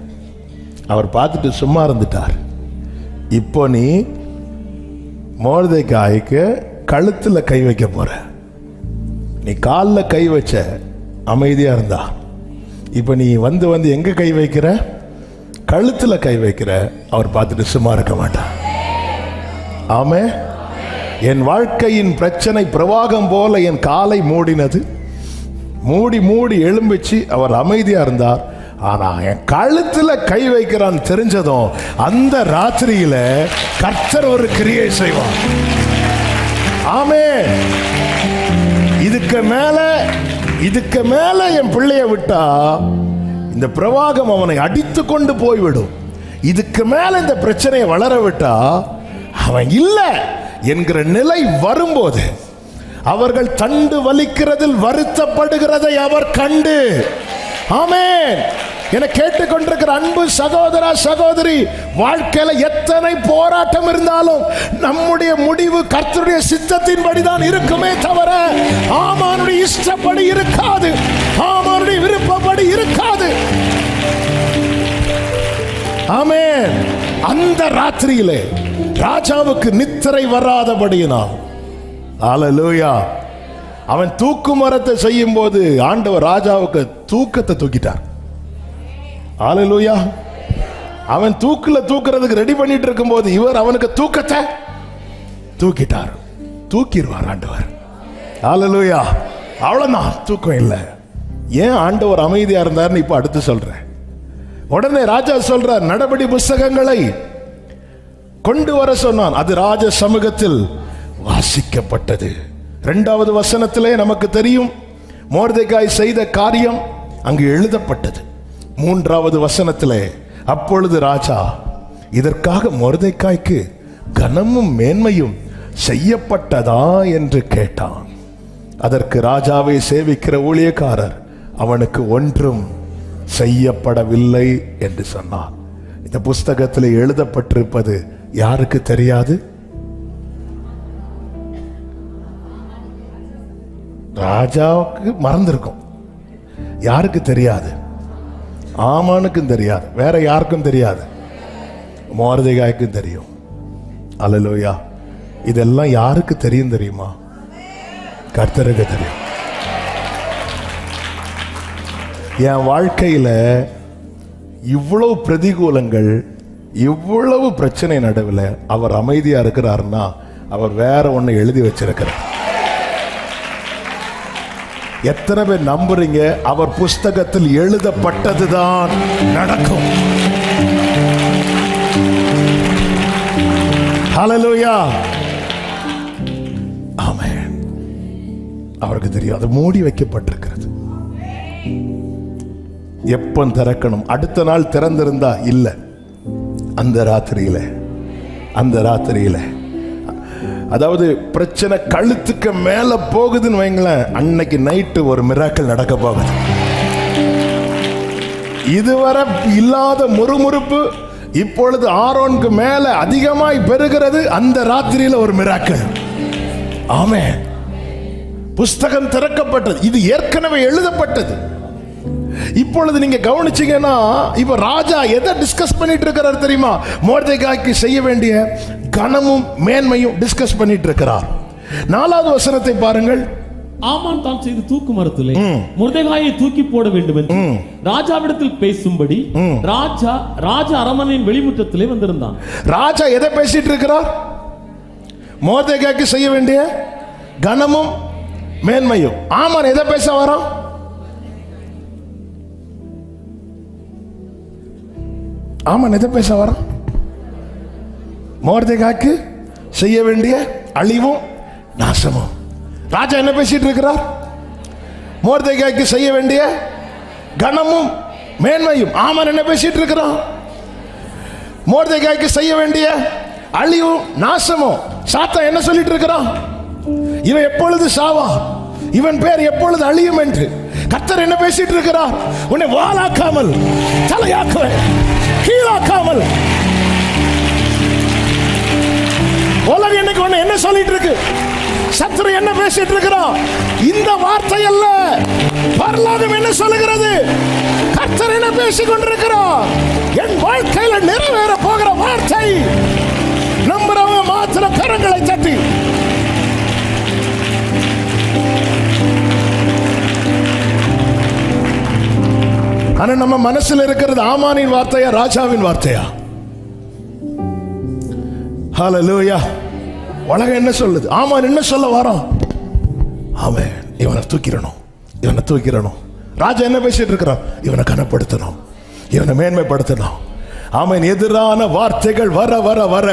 அவர் பார்த்துட்டு சும்மா இருந்துட்டார். இப்போ நீ மொர்தெகாய்க்கு கழுத்துல கை வைக்க போற. நீ காலில் கை வச்ச, அமைதியா இருந்தா. இப்ப நீ வந்து எங்க கை வைக்கிற? கழுத்துல கை வைக்கிற. அவர் பார்த்துட்டு சும்மா இருக்க மாட்டார். ஆமே. என் வாழ்க்கையின் பிரச்சனை பிரவாகம் போல என் காலை மூடினது. மூடி எழும்பிச்சு அவர் அமைதியா இருந்தார். ஆனா என் கழுத்துல கை வைக்கிறான் தெரிஞ்சதும் அந்த ராத்திரியில கர்த்தர் ஒரு கிரியை செய்வார். ஆமே. இதுக்கு மேல என் பிள்ளைய விட்டா இந்த பிரவாகம் அவனை அடித்து கொண்டு போய்விடும். இதுக்கு மேல இந்த பிரச்சனையை வளர விட்டா அவன் இல்ல என்கிற நிலை வரும்போது அவர்கள் தண்டு வலிக்கிறதில் வருத்தப்படுகிறதை அவர் கண்டு, ஆமென், என கேட்டுக்கொண்டிருக்கிற அன்பு சகோதரா சகோதரி, வாழ்க்கையில எத்தனை போராட்டம் இருந்தாலும் நம்முடைய முடிவு கர்த்தருடைய சித்தத்தின்படிதான் இருக்குமே தவிர ஆமானுடைய இஷ்டப்படி இருக்காது, ஆமானுடைய விருப்பப்படி இருக்காது. ஆமென். அந்த ராத்திரியிலே ராஜாவுக்கு நித்திரை வராதபடியினால், ஹல்லேலூயா, அவன் தூக்கு மரத்தை செய்யும் போது ஆண்டவர் ராஜாவுக்கு தூக்கத்தை தூக்கிட்டார். ஹல்லேலூயா. அவன் தூக்குறதுக்கு ரெடி பண்ணிட்டு இருக்கும் போது இவர் அவனுக்கு தூக்கத்தை தூக்கிட்டார். தூக்கிடுவார் ஆண்டவர். ஹல்லேலூயா. அவ்வளவுதான், தூக்கம் இல்லை. ஏன் ஆண்டவர் அமைதியா இருந்தார்னு இப்ப அடுத்து சொல்றேன். உடனே ராஜா சொல்றார், நடபடி புஸ்தகங்களை கொண்டு வர சொன்னான். அது ராஜ சமூகத்தில் வாசிக்கப்பட்டது. 2வது வசனத்திலே நமக்கு தெரியும் மொர்தெகாய் செய்த காரியம் அங்கு எழுதப்பட்டது. 3வது வசனத்திலே, அப்பொழுது ராஜா இதற்காக மொர்தெகாய்க்கு கனமும் மேன்மையும் செய்யப்பட்டதா என்று கேட்டான். அதற்கு ராஜாவை சேவிக்கிற ஊழியக்காரர் அவனுக்கு ஒன்றும் செய்யப்படவில்லை என்று சொன்னார். இந்த புஸ்தகத்தில் எழுதப்பட்டிருப்பது யாருக்கு தெரியாது? ராஜாவுக்கு மறந்திருக்கும். யாருக்கு தெரியாது? ஆமானுக்கும் தெரியாது, வேற யாருக்கும் தெரியாது, மொர்தெகாய்க்கும் தெரியும். அல்லேலூயா. இதெல்லாம் யாருக்கு தெரியும் தெரியுமா? கர்த்தருக்கு தெரியும். என் வாழ்க்கையில இவ்வளவு பிரதிகூலங்கள், இவ்வளவு பிரச்சனை நடுவில் அவர் அமைதியா இருக்கிறார்னா அவர் வேற ஒண்ணு எழுதி வச்சிருக்கிறார். எத்தனை பேர் நம்புறீங்க? அவர் புஸ்தகத்தில் எழுதப்பட்டதுதான் நடக்கும். ஹல்லேலூயா. ஆமென். அவருக்கு தெரியும், அது மூடி வைக்கப்பட்டிருக்கிறது. எப்ப திறக்கணும்? அடுத்த நாள் திறந்திருந்தா இல்ல. அந்த ராத்திரியில அதாவது பிரச்சனை கழுத்துக்கு மேல போகுதுன்னு வைங்களேன், அன்னைக்கு நைட்டு ஒரு மிராக்கிள் நடக்க போகுது. இதுவரை இல்லாத முறுமுறுப்பு இப்பொழுது ஆரோனுக்கு மேல அதிகமாய் பெறுகிறது. அந்த ராத்திரியில ஒரு மிராக்கிள். ஆமென். புஸ்தகம் திறக்கப்பட்டது. இது ஏற்கனவே எழுதப்பட்டது. இப்பொழுது நீங்க கவனிச்சீங்கன்னா இப்ப ராஜா எதை டிஸ்கஸ் பண்ணிட்டு இருக்கிறார் தெரியுமா? மொர்தெகாய்க்கு செய்ய வேண்டிய கனமும் மேன்மையும் டிஸ்கஸ் பண்ணிட்டு இருக்கிறார். 4வது வசனத்தை பாருங்கள். ஆமான் தான் செய்து தூக்கு மரத்திலே மொர்தெகாயை தூக்கி போட வேண்டும் என்று ராஜாவிடத்தில் பேசும்படி ராஜா அரமனையின் வெளிமுற்றத்திலே வந்திருந்தான். ராஜா எதை பேசிட்டு இருக்கிறார்? மொர்தெகாய்க்கு செய்ய வேண்டிய கனமும் மேன்மையும். ஆமான் எதை பேச வரான்? ஆமான் எதை பேச வரான்? மொர்தெகாய்க்கு செய்ய வேண்டிய அழிவும் நாசமும். ராஜா என்ன பேசிட்டு இருக்கிறார்? மொர்தெகாய்க்கு செய்ய வேண்டிய கனமும் மேன்மையும். ஆமான் என்ன பேசிட்டு இருக்கிறான்? மொர்தெகாய்க்கு செய்ய வேண்டிய அழிவும் நாசமும் சாத்தான் என்ன சொல்லிட்டு இருக்கிறான்? இவன் எப்பொழுது சாவா, இவன் பேர் எப்பொழுது அழியும் என்று. கர்த்தர் என்ன பேசிட்டு இருக்கிறார்? உன்னை வாளாக்காமல் தலையாக்குவேன், கீழாக்காமல். உலகம் இன்னைக்கு உன்னை என்ன சொல்லிட்டு இருக்கு? சத்துரு என்ன பேசிட்டு இருக்கிறான்? இந்த வார்த்தை அல்ல, பரலோகம் என்ன சொல்லுகிறது? கர்த்தர் என்ன பேசிக் கொண்டிருக்கிறார்? என் வாழ்க்கையில நிறைவேற போகிற வார்த்தை. நம்புறவங்க மாத்திரம் கரங்களை தட்டி ஆனா நம்ம மனசுல இருக்கிறது ஆமானின் வார்த்தையா, ராஜாவின் வார்த்தையா? ஹல்லேலூயா. உலகம் என்ன சொல்லுது? ஆமான் என்ன சொல்ல வரான்? அவன் இவனை தூக்கிடணும், இவனை தூக்கிடணும். ராஜா என்ன பேசிட்டு இருக்கிறான்? இவனை கனப்படுத்தணும், இவனை மேன்மைப்படுத்தணும். அவன் எதிரான வார்த்தைகள் வர வர வர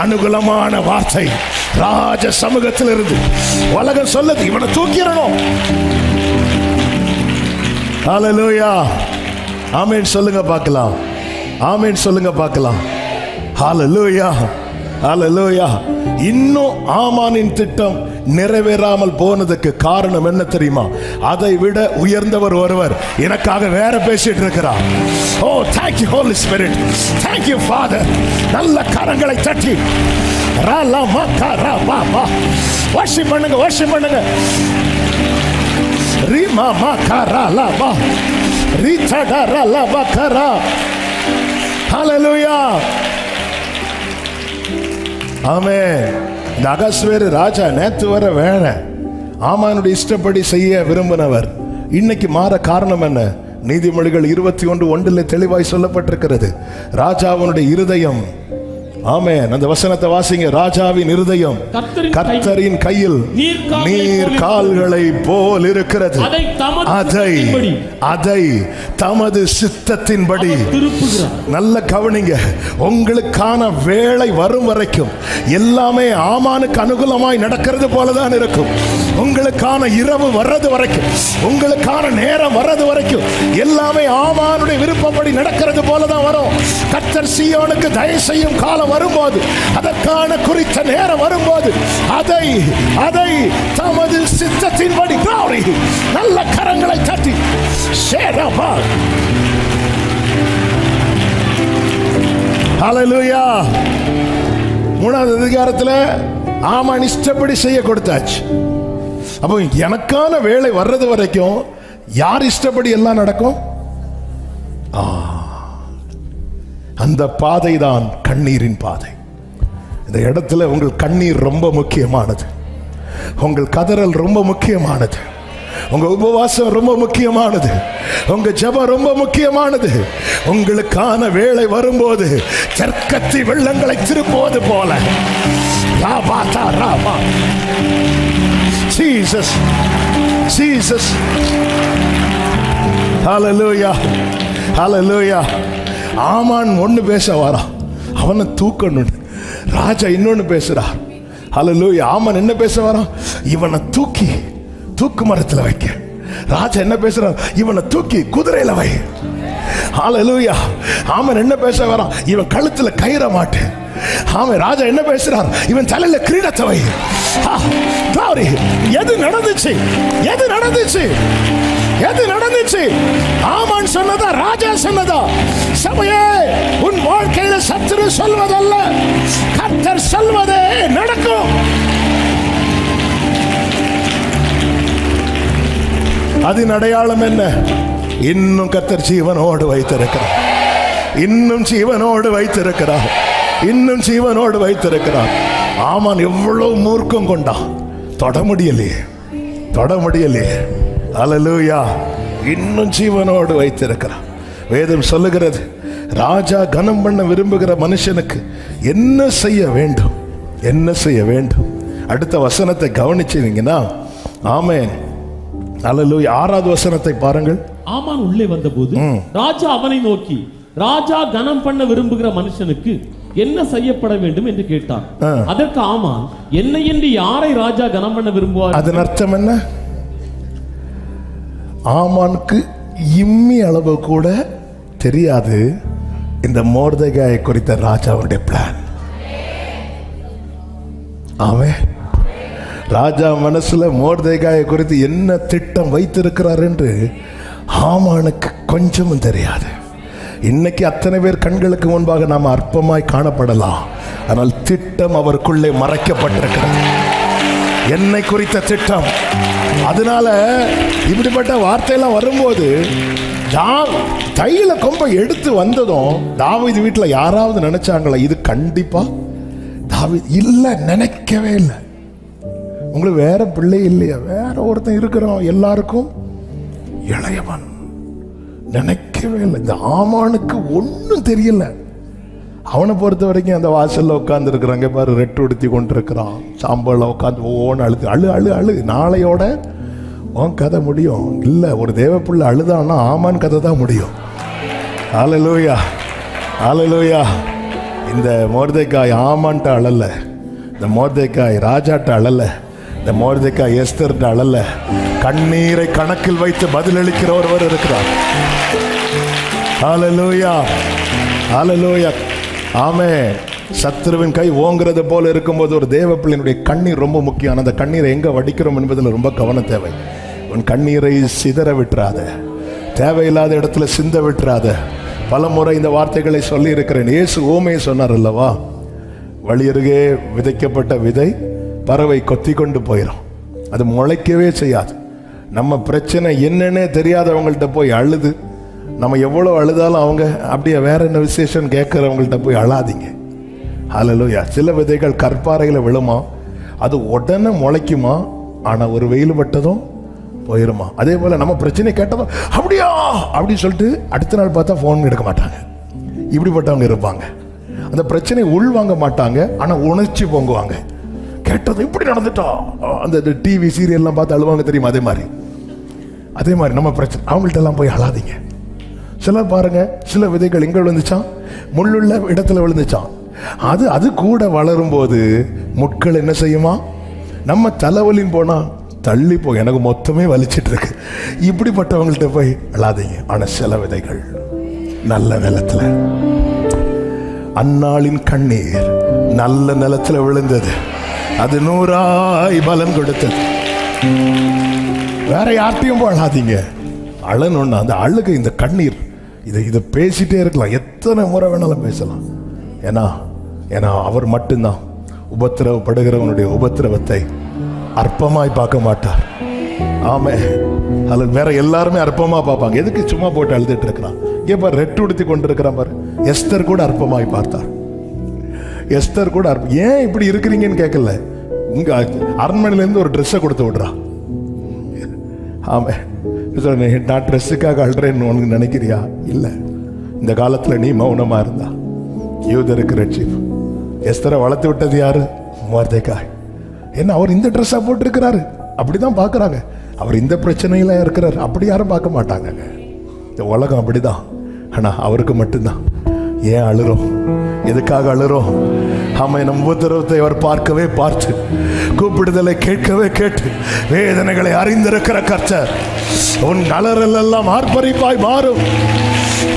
அனுகூலமான வார்த்தை ராஜ சமூகத்தில் இருந்து உலகம் சொல்லுது, இவனை தூக்கிடணும். ஹல்லேலூயா. ஆமென் சொல்லுங்க பார்க்கலாம். ஆமென் சொல்லுங்க பார்க்கலாம். ஹல்லேலூயா, ஹல்லேலூயா. இன்னும் ஆமானின் திட்டம் நிறைவேறாமல் போனதுக்கு காரணம் என்ன தெரியுமா? அதை விட உயர்ந்தவர் ஒருவர் எனக்காக வேற பேசிட்டு இருக்கிறார். ஓ, thank you Holy Spirit, thank you Father. நல்ல கரங்களை தட்டி ராலா மக்கரா பாபா வர்ஷிப் பண்ணுங்க, வர்ஷிப் பண்ணுங்க. ரீமா மக்கரா லாபா ரீதடா லாபா கரா. ஹல்லேலூயா. ஆமென். இந்த அகஸ்வேரு ராஜா நேத்து வர வேண ஆமானுடைய இஷ்டப்படி செய்ய விரும்பினவர். இன்னைக்கு மாற காரணம் என்ன? நீதிமொழிகள் 21:1 தெளிவாய் சொல்லப்பட்டிருக்கிறது. ராஜாவினுடைய இருதயம், ஆமென், அந்த வசனத்தை வாசிங்க. ராஜாவின் இருதயம் கர்த்தரின் கையில் நீர் கால்களை போல் இருக்கிறது, அதை தமது சித்தத்தின்படி. நல்ல கவனிங்க. உங்களுக்கான வேளை வரும் வரைக்கும் எல்லாமே ஆமானுக்கு அனுகூலமாய் நடக்கிறது போலதான் இருக்கும். உங்களுக்கான இரவு வர்றது வரைக்கும், உங்களுக்கான நேரம் வர்றது வரைக்கும் எல்லாமே ஆமானுடைய விருப்பப்படி நடக்கிறது போலதான் வரும். கர்த்தர் சீயோனுக்கு தயவு செய்யும் காலம் வரும்போது, அதற்கான குறித்த நேரம் வரும்போது அதை தமது சித்தத்தின்படி. நல்ல கரங்களை தட்டி ஷேரபா. ஹல்லேலூயா. 3வது அதிகாரத்தில் ஆமான் இஷ்டப்படி செய்ய கொடுத்தாச்சு. அப்போ எனக்கான வேலை வர்றது வரைக்கும் யார் இஷ்டப்படி எல்லாம் நடக்கும்? அந்த பாதை தான் கண்ணீரின் பாதை. இந்த இடத்துல உங்கள் கண்ணீர் ரொம்ப முக்கியமானது, உங்கள் கதறல் ரொம்ப முக்கியமானது, உங்க உபவாசம் ரொம்ப முக்கியமானது, உங்க ஜெபம் ரொம்ப முக்கியமானது. உங்களுக்கான வேளை வரும்போது தெற்கத்தி வெள்ளங்களை திருப்புவது போல ஜீசஸ், ஜீசஸ். ஹல்லேலூயா, ஹல்லேலூயா. ஆமான் ஒன்னு பேச வரா, அவனை தூக்கணும். ராஜா இன்னொன்னு பேசுறார். ஹல்லேலூயா. ஆமான் என்ன பேச வரான்? இவனை தூக்கி தூக்கு மரத்தில் வைக்க. ராஜா என்ன பேசுறார்? இவனை தூக்கி குதிரையில வை. ஹல்லேலூயா. ஆமான் என்ன பேச வரான்? இவன் கழுத்துல கயிற மாட்டு. ஆமாம். ராஜா என்ன பேசுறார்? இவன் தலையில கிரீடத்தை வை. எது நடந்துச்சு? எது நடந்துச்சு? எது நடந்துச்சு? ஆமான் சொன்னதா, ராஜா சொன்னதா? சபையே, உன் வாழ்க்கையில சத்துரு சொல்வதல்ல, கர்த்தர் சொல்வதே நடக்கும். அதன் அடையாளம் என்ன? இன்னும் கர்த்தர் ஜீவனோடு வைத்திருக்கிறார், இன்னும் ஜீவனோடு வைத்திருக்கிறார், இன்னும் ஜீவனோடு வைத்திருக்கிறார். ஆமான் எவ்வளவு மூர்க்கம் கொண்டான், தொட முடியலையே, தொட முடியலையே. ஹல்லேலூயா. இன்னும் ஜீவனோடு வைத்திருக்கிறார். வேதம் சொல்லுகிறது, ராஜா கனம் பண்ண விரும்புகிற மனுஷனுக்கு என்ன செய்ய வேண்டும், என்ன செய்ய வேண்டும்? அடுத்த வசனத்தை கவனிச்சீங்கன்னா, ஆமென், ஹல்லேலூயா. 6வது வசனத்தை பாருங்கள். ஆமான் உள்ளே வந்தபோது ராஜா அவனை நோக்கி, ராஜா கனம் பண்ண விரும்புகிற மனுஷனுக்கு என்ன செய்யப்பட வேண்டும் என்று கேட்டான். அதற்கு ஆமான், என்னை என்று யாரை ராஜா கனம் பண்ண விரும்புவார்? அதன் அர்த்தம் என்ன? ஆமானுக்கு இம்மி அளவு கூட தெரியாது இந்த மோர்தெகாயை குறித்த ராஜாவுடைய பிளான். ஆமென். ராஜா மனசுல மோர்தெகாயை குறித்து என்ன திட்டம் வைத்திருக்கிறார் என்று ஹாமானுக்கு கொஞ்சமும் தெரியாது. இன்னைக்கு அத்தனை பேர் கண்களுக்கு முன்பாக நாம் அற்பமாய் காணப்படலாம், ஆனால் திட்டம் அவருக்குள்ளே மறைக்கப்பட்டிருக்கிறது. என்னை குறித்த திட்டம். அதனால இப்படிப்பட்ட வார்த்தையெல்லாம் வரும்போது தைல கொம்பை எடுத்து வந்ததும் தாவீது வீட்டில் யாராவது நினைச்சாங்களா இது கண்டிப்பா தாவீது? இல்ல, நினைக்கவே இல்லை. உங்களுக்கு வேற பிள்ளை இல்லையா? வேற ஒருத்தன் இருக்கிறோம், எல்லாருக்கும் இளையவன். நினைக்கவே இல்லை. இந்த ஆமானுக்கு ஒன்றும் தெரியல. அவனை பொறுத்த வரைக்கும் அந்த வாசல்ல உட்கார்ந்து இருக்கிறாங்க பாரு, ரெட்டு உடுத்தி கொண்டு இருக்கிறான், சாம்பல்ல உட்காந்து ஓன்னு அழு. நாளையோட உன் கதை முடியும். இல்லை, ஒரு தேவப்புள்ள அழுதான்னா ஆமான் கதை தான் முடியும். ஹல்லேலூயா, ஹல்லேலூயா. இந்த மோர்தெகாய் ஆமான்ட்ட அழல, இந்த மோர்தெகாய் ராஜாட்ட அழல, இந்த மோர்தெகாய் எஸ்தர்ட்ட அழல. கண்ணீரை கணக்கில் வைத்து பதிலளிக்கிற ஒருவர் இருக்கிறார். ஹல்லேலூயா, ஹல்லேலூயா. ஆமென். சத்துருவின் கை ஓங்குறது போல இருக்கும்போது ஒரு தேவ பிள்ளையினுடைய கண்ணீர் ரொம்ப முக்கியம். அந்த கண்ணீரை எங்க வடிக்கிறோம் என்பதில் ரொம்ப கவனம் தேவை. உன் கண்ணீரை சிதற விட்டுறாத, தேவையில்லாத இடத்துல சிந்த விட்டுறாத. பல முறை இந்த வார்த்தைகளை சொல்லி இருக்கிறேன். இயேசு ஓமையை சொன்னார் அல்லவா, வழியருகே விதைக்கப்பட்ட விதை பறவை கொத்தி கொண்டு போயிடும், அது முளைக்கவே செய்யாது. நம்ம பிரச்சனை என்னன்னே தெரியாதவங்கள்ட்ட போய் அழுது, நம்ம எவ்வளோ அழுதாலும் அவங்க அப்படியே வேற என்ன விசேஷம் கேட்குறவங்கள்ட்ட போய் அழாதீங்க. ஹல்லேலூயா. சில விதைகள் கற்பாறையில் விழுமா, அது உடனே முளைக்குமா, ஆனால் ஒரு வெயில் பட்டதும் போயிருமா. அதே போல் நம்ம பிரச்சனை கேட்டதும் அப்படியா அப்படின்னு சொல்லிட்டு அடுத்த நாள் பார்த்தா ஃபோன் எடுக்க மாட்டாங்க. இப்படிப்பட்டவங்க இருப்பாங்க. அந்த பிரச்சனை உள்வாங்க மாட்டாங்க, ஆனால் உணர்ச்சி பொங்குவாங்க. கேட்டது இப்படி நடந்துட்டா, அந்த டிவி சீரியல்லாம் பார்த்து அழுவாங்க தெரியுமா, அதே மாதிரி நம்ம பிரச்சனை. அவங்கள்ட்ட எல்லாம் போய் அழாதீங்க. சிலர் பாருங்க, சில விதைகள் எங்க விழுந்துச்சான், முள்ளுள்ள இடத்துல விழுந்துச்சான். அது கூட வளரும் போது முட்கள் என்ன செய்யுமா, நம்ம தலைவலின்னு போனா தள்ளி போய் எனக்கு மொத்தமே வலிச்சிட்டு இருக்கு. இப்படிப்பட்டவங்கள்ட்ட போய் அழாதீங்க. ஆனா சில விதைகள் நல்ல நிலத்துல, அன்னாளின் கண்ணீர் நல்ல நிலத்துல விழுந்தது, அது 100 பலன் கொடுத்தது. வேற யார்ட்டையும் போய் அழாதீங்க. அழணும்னா அந்த அழுகை, இந்த கண்ணீர், இதை பேசிட்டே இருக்கலாம், எத்தனை முறை வேணாலும் பேசலாம். ஏன்னா அவர் மட்டும்தான் உபத்திரவப்படுகிறவனுடைய உபத்திரவத்தை அற்பமாய் பார்க்க மாட்டார். ஆமே. அதில் வேற எல்லாருமே அற்பமா பார்ப்பாங்க. எதுக்கு சும்மா போட்டு அழுதுட்டு இருக்கிறான்? ஏன் ரெட்டு உடுத்தி கொண்டு இருக்கிறான் பாரு. எஸ்தர் கூட அற்பமாய் பார்த்தார். எஸ்தர் கூட ஏன் இப்படி இருக்கிறீங்கன்னு கேட்கல, உங்க அரண்மனையிலேருந்து ஒரு ட்ரெஸ்ஸை கொடுத்து விடுறா. ஆமே. நான் ட்ரெஸ்ஸுக்காக அழுறேன்னு உனக்கு நினைக்கிறியா? இல்லை, இந்த காலத்தில் நீ மௌனமா இருந்தா யூதருக்கு ரட்சிப்பு. எஸ்தரை வளர்த்து விட்டது யாரு? மோர்தெகாய். என்ன அவர் இந்த ட்ரெஸ்ஸாக போட்டிருக்கிறாரு அப்படிதான் பார்க்குறாங்க. அவர் இந்த பிரச்சனையில இருக்கிறார் அப்படி யாரும் பார்க்க மாட்டாங்க. இந்த உலகம் அப்படிதான். ஆனால் அவருக்கு மட்டும்தான். ஏன் அழுறோம்? எதுக்காக அழுறோம்? ஆமை, நம் உபத்திரவத்தை அவர் பார்க்கவே பார்த்து, கூப்பிடுதலை கேட்கவே கேட்டு, வேதனைகளை அறிந்திருக்கிற கர்த்தர் உன் அலறல் எல்லாம் ஆர்ப்பரிப்பாய் மாறும்,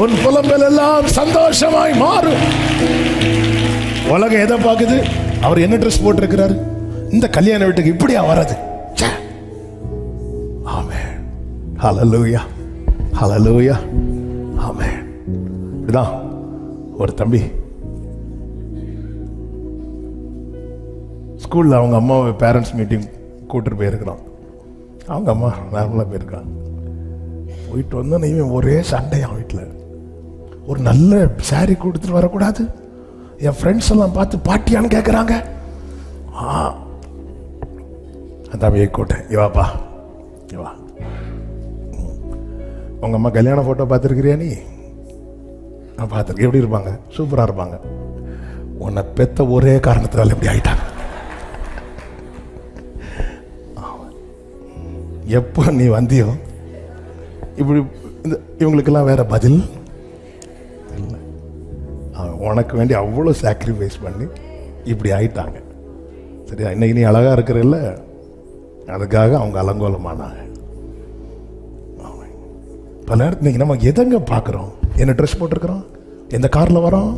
உன் புலம்பல் எல்லாம் சந்தோஷமாய் மாறும். உலகம் எதை பார்க்குது? அவர் என்ன ட்ரெஸ் போட்டிருக்கிறாரு, இந்த கல்யாண வீட்டுக்கு இப்படியா வர்றது? ஆமென். ஹல்லேலூயா, ஹல்லேலூயா, ஆமென். இப்படிதான் ஒரு தம்பி ஸ்கூலில் அவங்க அம்மாவை பேரண்ட்ஸ் மீட்டிங் கூப்பிட்டு போயிருக்கிறான். அவங்க அம்மா நார்மலாக போயிருக்காங்க. போயிட்டு வந்தோன்னு இவன் ஒரே சண்டையான் வீட்டில். ஒரு நல்ல சாரி கொடுத்துட்டு வரக்கூடாது, என் ஃப்ரெண்ட்ஸ் எல்லாம் பார்த்து பாட்டியான்னு கேட்குறாங்க. அந்த தம்பியை கூட்டேன், இவாப்பா இவா, உங்கள் அம்மா கல்யாண ஃபோட்டோ பார்த்துருக்கிறியா? நீ நான் பார்த்துருக்கேன். எப்படி இருப்பாங்க? சூப்பராக இருப்பாங்க. உன்னை பெத்த ஒரே காரணத்தினால எப்படி ஆயிட்டாங்க. எப்போ நீ வந்தியோ இப்படி இவங்களுக்கெல்லாம் வேற பதில் இல்லை. உனக்கு வேண்டி அவ்வளோ சாக்ரிஃபைஸ் பண்ணி இப்படி ஆயிட்டாங்க. சரியா? இன்னைக்கு நீ அழகா இருக்கிறல்ல, அதுக்காக அவங்க அலங்கோலமானாங்க. பல நேரத்தில் இன்னைக்கு நம்ம எதங்க பார்க்குறோம்? என்ன ட்ரெஸ் போட்டிருக்கிறோம், எந்த கார்ல வரோம்?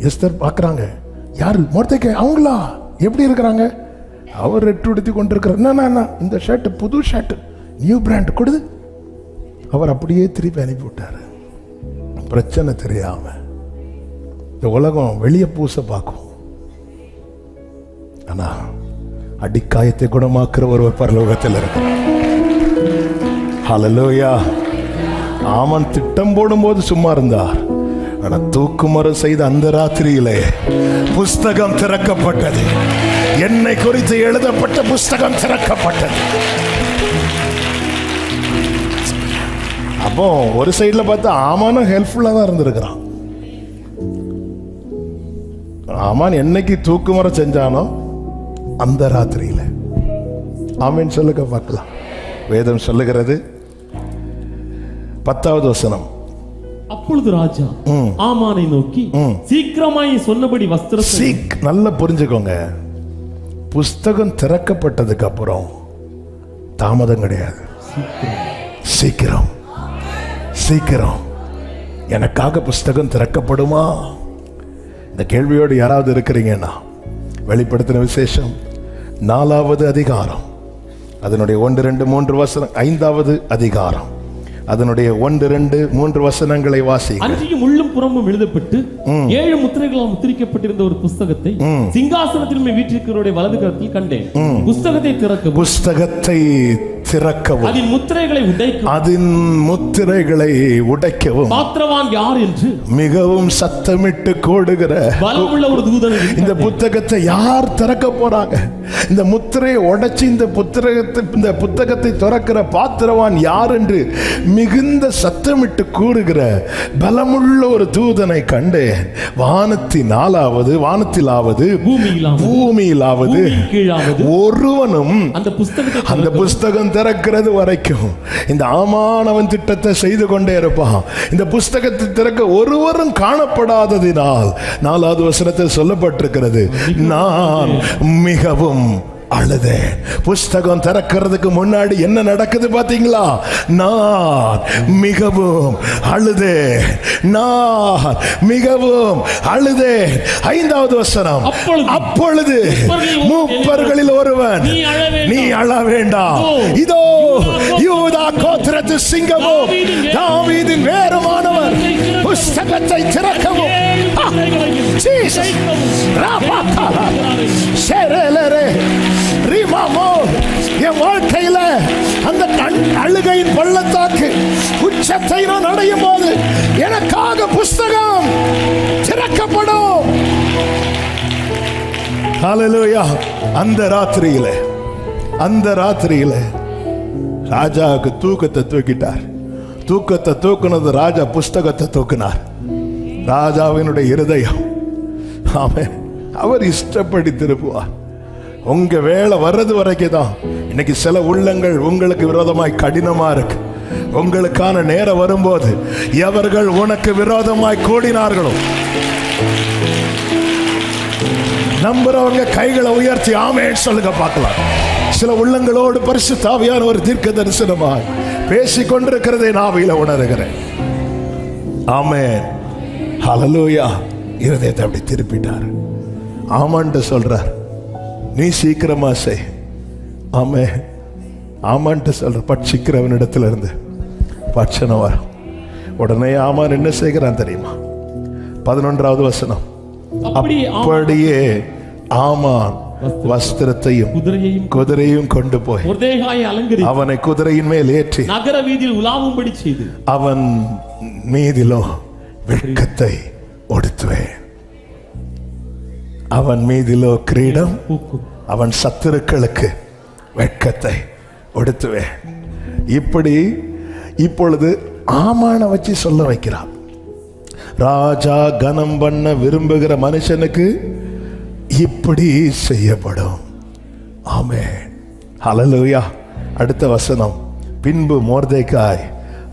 எஸ்தர் பார்க்கறாங்க, யாரு? மொர்தெகாய். அவங்களா? எப்படி இருக்கிறாங்க? அவர் ரெட்டு உடுத்தி கொண்டிருக்கிறார். இந்த ஷர்ட் புது ஷர்ட், நியூ பிராண்ட் கொடுது. அவர் அப்படியே திருப்பி அனுப்பி விட்டாரு. பிரச்சனை தெரியாம. இந்த உலகம் வெளியே பூச பார்க்கும், ஆனா அடிக்காயத்தை குணமாக்குற ஒரு பரலோகத்தில் இருக்கு. ஹல்லேலூயா. ஆமன் திட்டம் போடும்போது சும்மா இருந்தார். ஆனா தூக்குமரம் செய்த அந்த ராத்திரியிலே புஸ்தகம் திறக்கப்பட்டது. என்னை குறித்து எழுதப்பட்ட புஸ்தகம் திறக்கப்பட்டது. அப்போ ஒரு சைடுல பார்த்தா ஆமானும் ஹெல்ப்ஃபுல்லா தான் இருந்திருக்கிறான். ஆமான் என்னைக்கு தூக்குமரம் செஞ்சானோ அந்த ராத்திரியில. ஆமென் சொல்லுங்க பார்க்கலாம். வேதம் சொல்லுகிறது 10வது வசனம். அப்பொழுது ராஜா ஆமானை நோக்கி, சீக்கிரமாய் சொன்னபடி வஸ்திரத்தை. நல்லா புரிஞ்சுக்கோங்க, புஸ்தகம் திறக்கப்பட்டதுக்கு அப்புறம் தாமதம் கிடையாது. சீக்கிரம் சீக்கிரம். எனக்காக புஸ்தகம் திறக்கப்படுமா? இந்த கேள்வியோடு யாராவது இருக்கிறீங்கன்னா, வெளிப்படுத்தின விசேஷம் 4வது அதிகாரம், அதனுடைய 1, 2, 3 வசனம், 5வது அதிகாரம், அதனுடைய 1, 2, 3 வசனங்களை வாசிங்க. அன்றியும் உள்ளும் புறமும் எழுதப்பட்டு 7 முத்திரைகளால் முத்திரிக்கப்பட்டிருந்த ஒரு புஸ்தகத்தை சிங்காசனத்தில் மேல் வீற்றிருக்கிறவருடைய வலது கரத்தில் கண்டேன். புஸ்தகத்தை திறக்கவும், புஸ்தகத்தை திறக்கவும், அதன் முத்திரைகளை உடைக்கவும், அதன் முத்திரைகளை உடைக்கவும் பாத்திரவான் யார் என்று மிகவும் சத்தமிட்டு கோடுகிற பலமுள்ள ஒரு தூதன். இந்த புத்தகத்தை யார் திறக்க போறாங்க? இந்த முத்திரையை உடைச்சு இந்த புத்தகத்தை திறக்கிற பாத்திரவான் யார் என்று மிகுந்த சத்தமிட்டு கூறுகிற பலமுள்ள ஒரு தூதனை கண்டு வானத்திலாவது பூமியிலாவது ஒருவனும் அந்த புஸ்தகம் திறக்கிறது வரைக்கும் இந்த ஆமானவன் திட்டத்தை செய்து கொண்டே இருப்பான். இந்த புஸ்தகத்தை திறக்க ஒருவரும் காணப்படாததினால் 4வது வசனத்தில் சொல்லப்பட்டிருக்கிறது, நான் மிகவும் அழுதேன். புஸ்தகம் திறக்கிறதுக்கு முன்னாடி என்ன நடக்குது பாத்தீங்களா? நான் மிகவும் அழுதேன். நான் மிகவும் அழுதேன். 5வது வசனம். அப்பொழுது மூப்பர்களில் ஒருவன், நீ அழ வேண்டாம், இதோ யூதா கோத்திரத்து சிங்கமும் தாவீதின் வேறுமானவர் புஸ்தகத்தை திறக்கவும் என் வாழ்க்கையில அந்த அழுகையின் பள்ளத்தாக்கு உச்சத்தை நான் அடையும் போது எனக்காக புஸ்தகம் திறக்கப்படும். ஹல்லேலூயா. அந்த ராத்திரியில ராஜாவுக்கு தூக்கத்தை தூக்கிட்டார். தூக்கத்தை தூக்குனது ராஜா, புஸ்தகத்தை தூக்கினார். ராஜாவினுடைய இருதயம் ஆமென் அவர் இஷ்டப்படி திருப்புவார். உங்க வேலை வர்றது வரைக்கும் தான். இன்னைக்கு சில உள்ளங்கள் உங்களுக்கு விரோதமாய் கடினமா இருக்கு. உங்களுக்கான நேரம் வரும்போது எவர்கள் உனக்கு விரோதமாய் கூடினார்களோ, நம்புறவங்க கைகளை உயர்த்தி ஆமென் சொல்லுங்க பார்க்கலாம். சில உள்ளங்களோடு பரிசுத்த ஆவியான ஒரு தீர்க்க தரிசனமாய் பேசிக் கொண்டிருக்கிறதை நாவில உணர்கிறேன். ஆமென். ஹல்லேலூயா. இருதயத்தை அப்படி திருப்பிட்டார். ஆமான்ட்டு சொல்றார், நீ சீக்கிரமா செய். ஆமென். ஆமான்ட்டு சொல்ற பட்சிக்கிறவனிடத்துல இருந்து பட்சணை வரும். உடனே ஆமான் என்ன செய்கிறான் தெரியுமா? 11வது வசனம். அப்படியே ஆமான் வஸ்திரத்தையும் குதிரையும் கொண்டு போய் அவனை குதிரையின் மேல் ஏற்றி நகர வீதியில் உலாவும்படி செய்து அவன் மீதிலோ வெட்கத்தை உடுத்துவேன். அவன் மீதிலோ கிரீடம், அவன் சத்துருக்களுக்கு வெட்கத்தை உடுத்துவேன். இப்பொழுது ஆமான வச்சு சொல்ல வைக்கிறான். ராஜா கனம் பண்ண விரும்புகிற மனுஷனுக்கு இப்படி செய்யப்படும். ஆமென். ஹல்லேலூயா. அடுத்த வசனம். பின்பு மொர்தெகாய்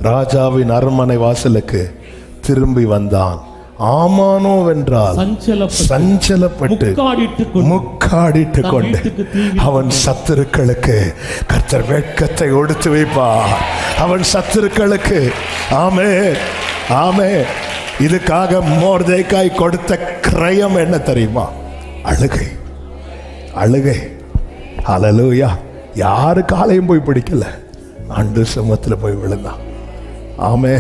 ராஜாவின் அரண்மனை வாசலுக்கு திரும்பி வந்தான். ஆமானோவென்றால் சஞ்சலப்பட்டு முக்காடிட்டு கொண்டு அவன் சத்துருக்களுக்கு கர்த்தர் வெட்கத்தை ஒடுத்து வைப்பார். அவன் சத்துருக்களுக்கு ஆமென் ஆமென். இதுக்காக மொர்தெகாய் கொடுத்த கிரயம் என்ன தெரியுமா? அழுகை. அழுகை. ஹல்லேலூயா. யாரு காலையும் போய் பிடிக்கல, ஆண்டு சமூகத்தில் போய் விழுந்தான். ஆமே.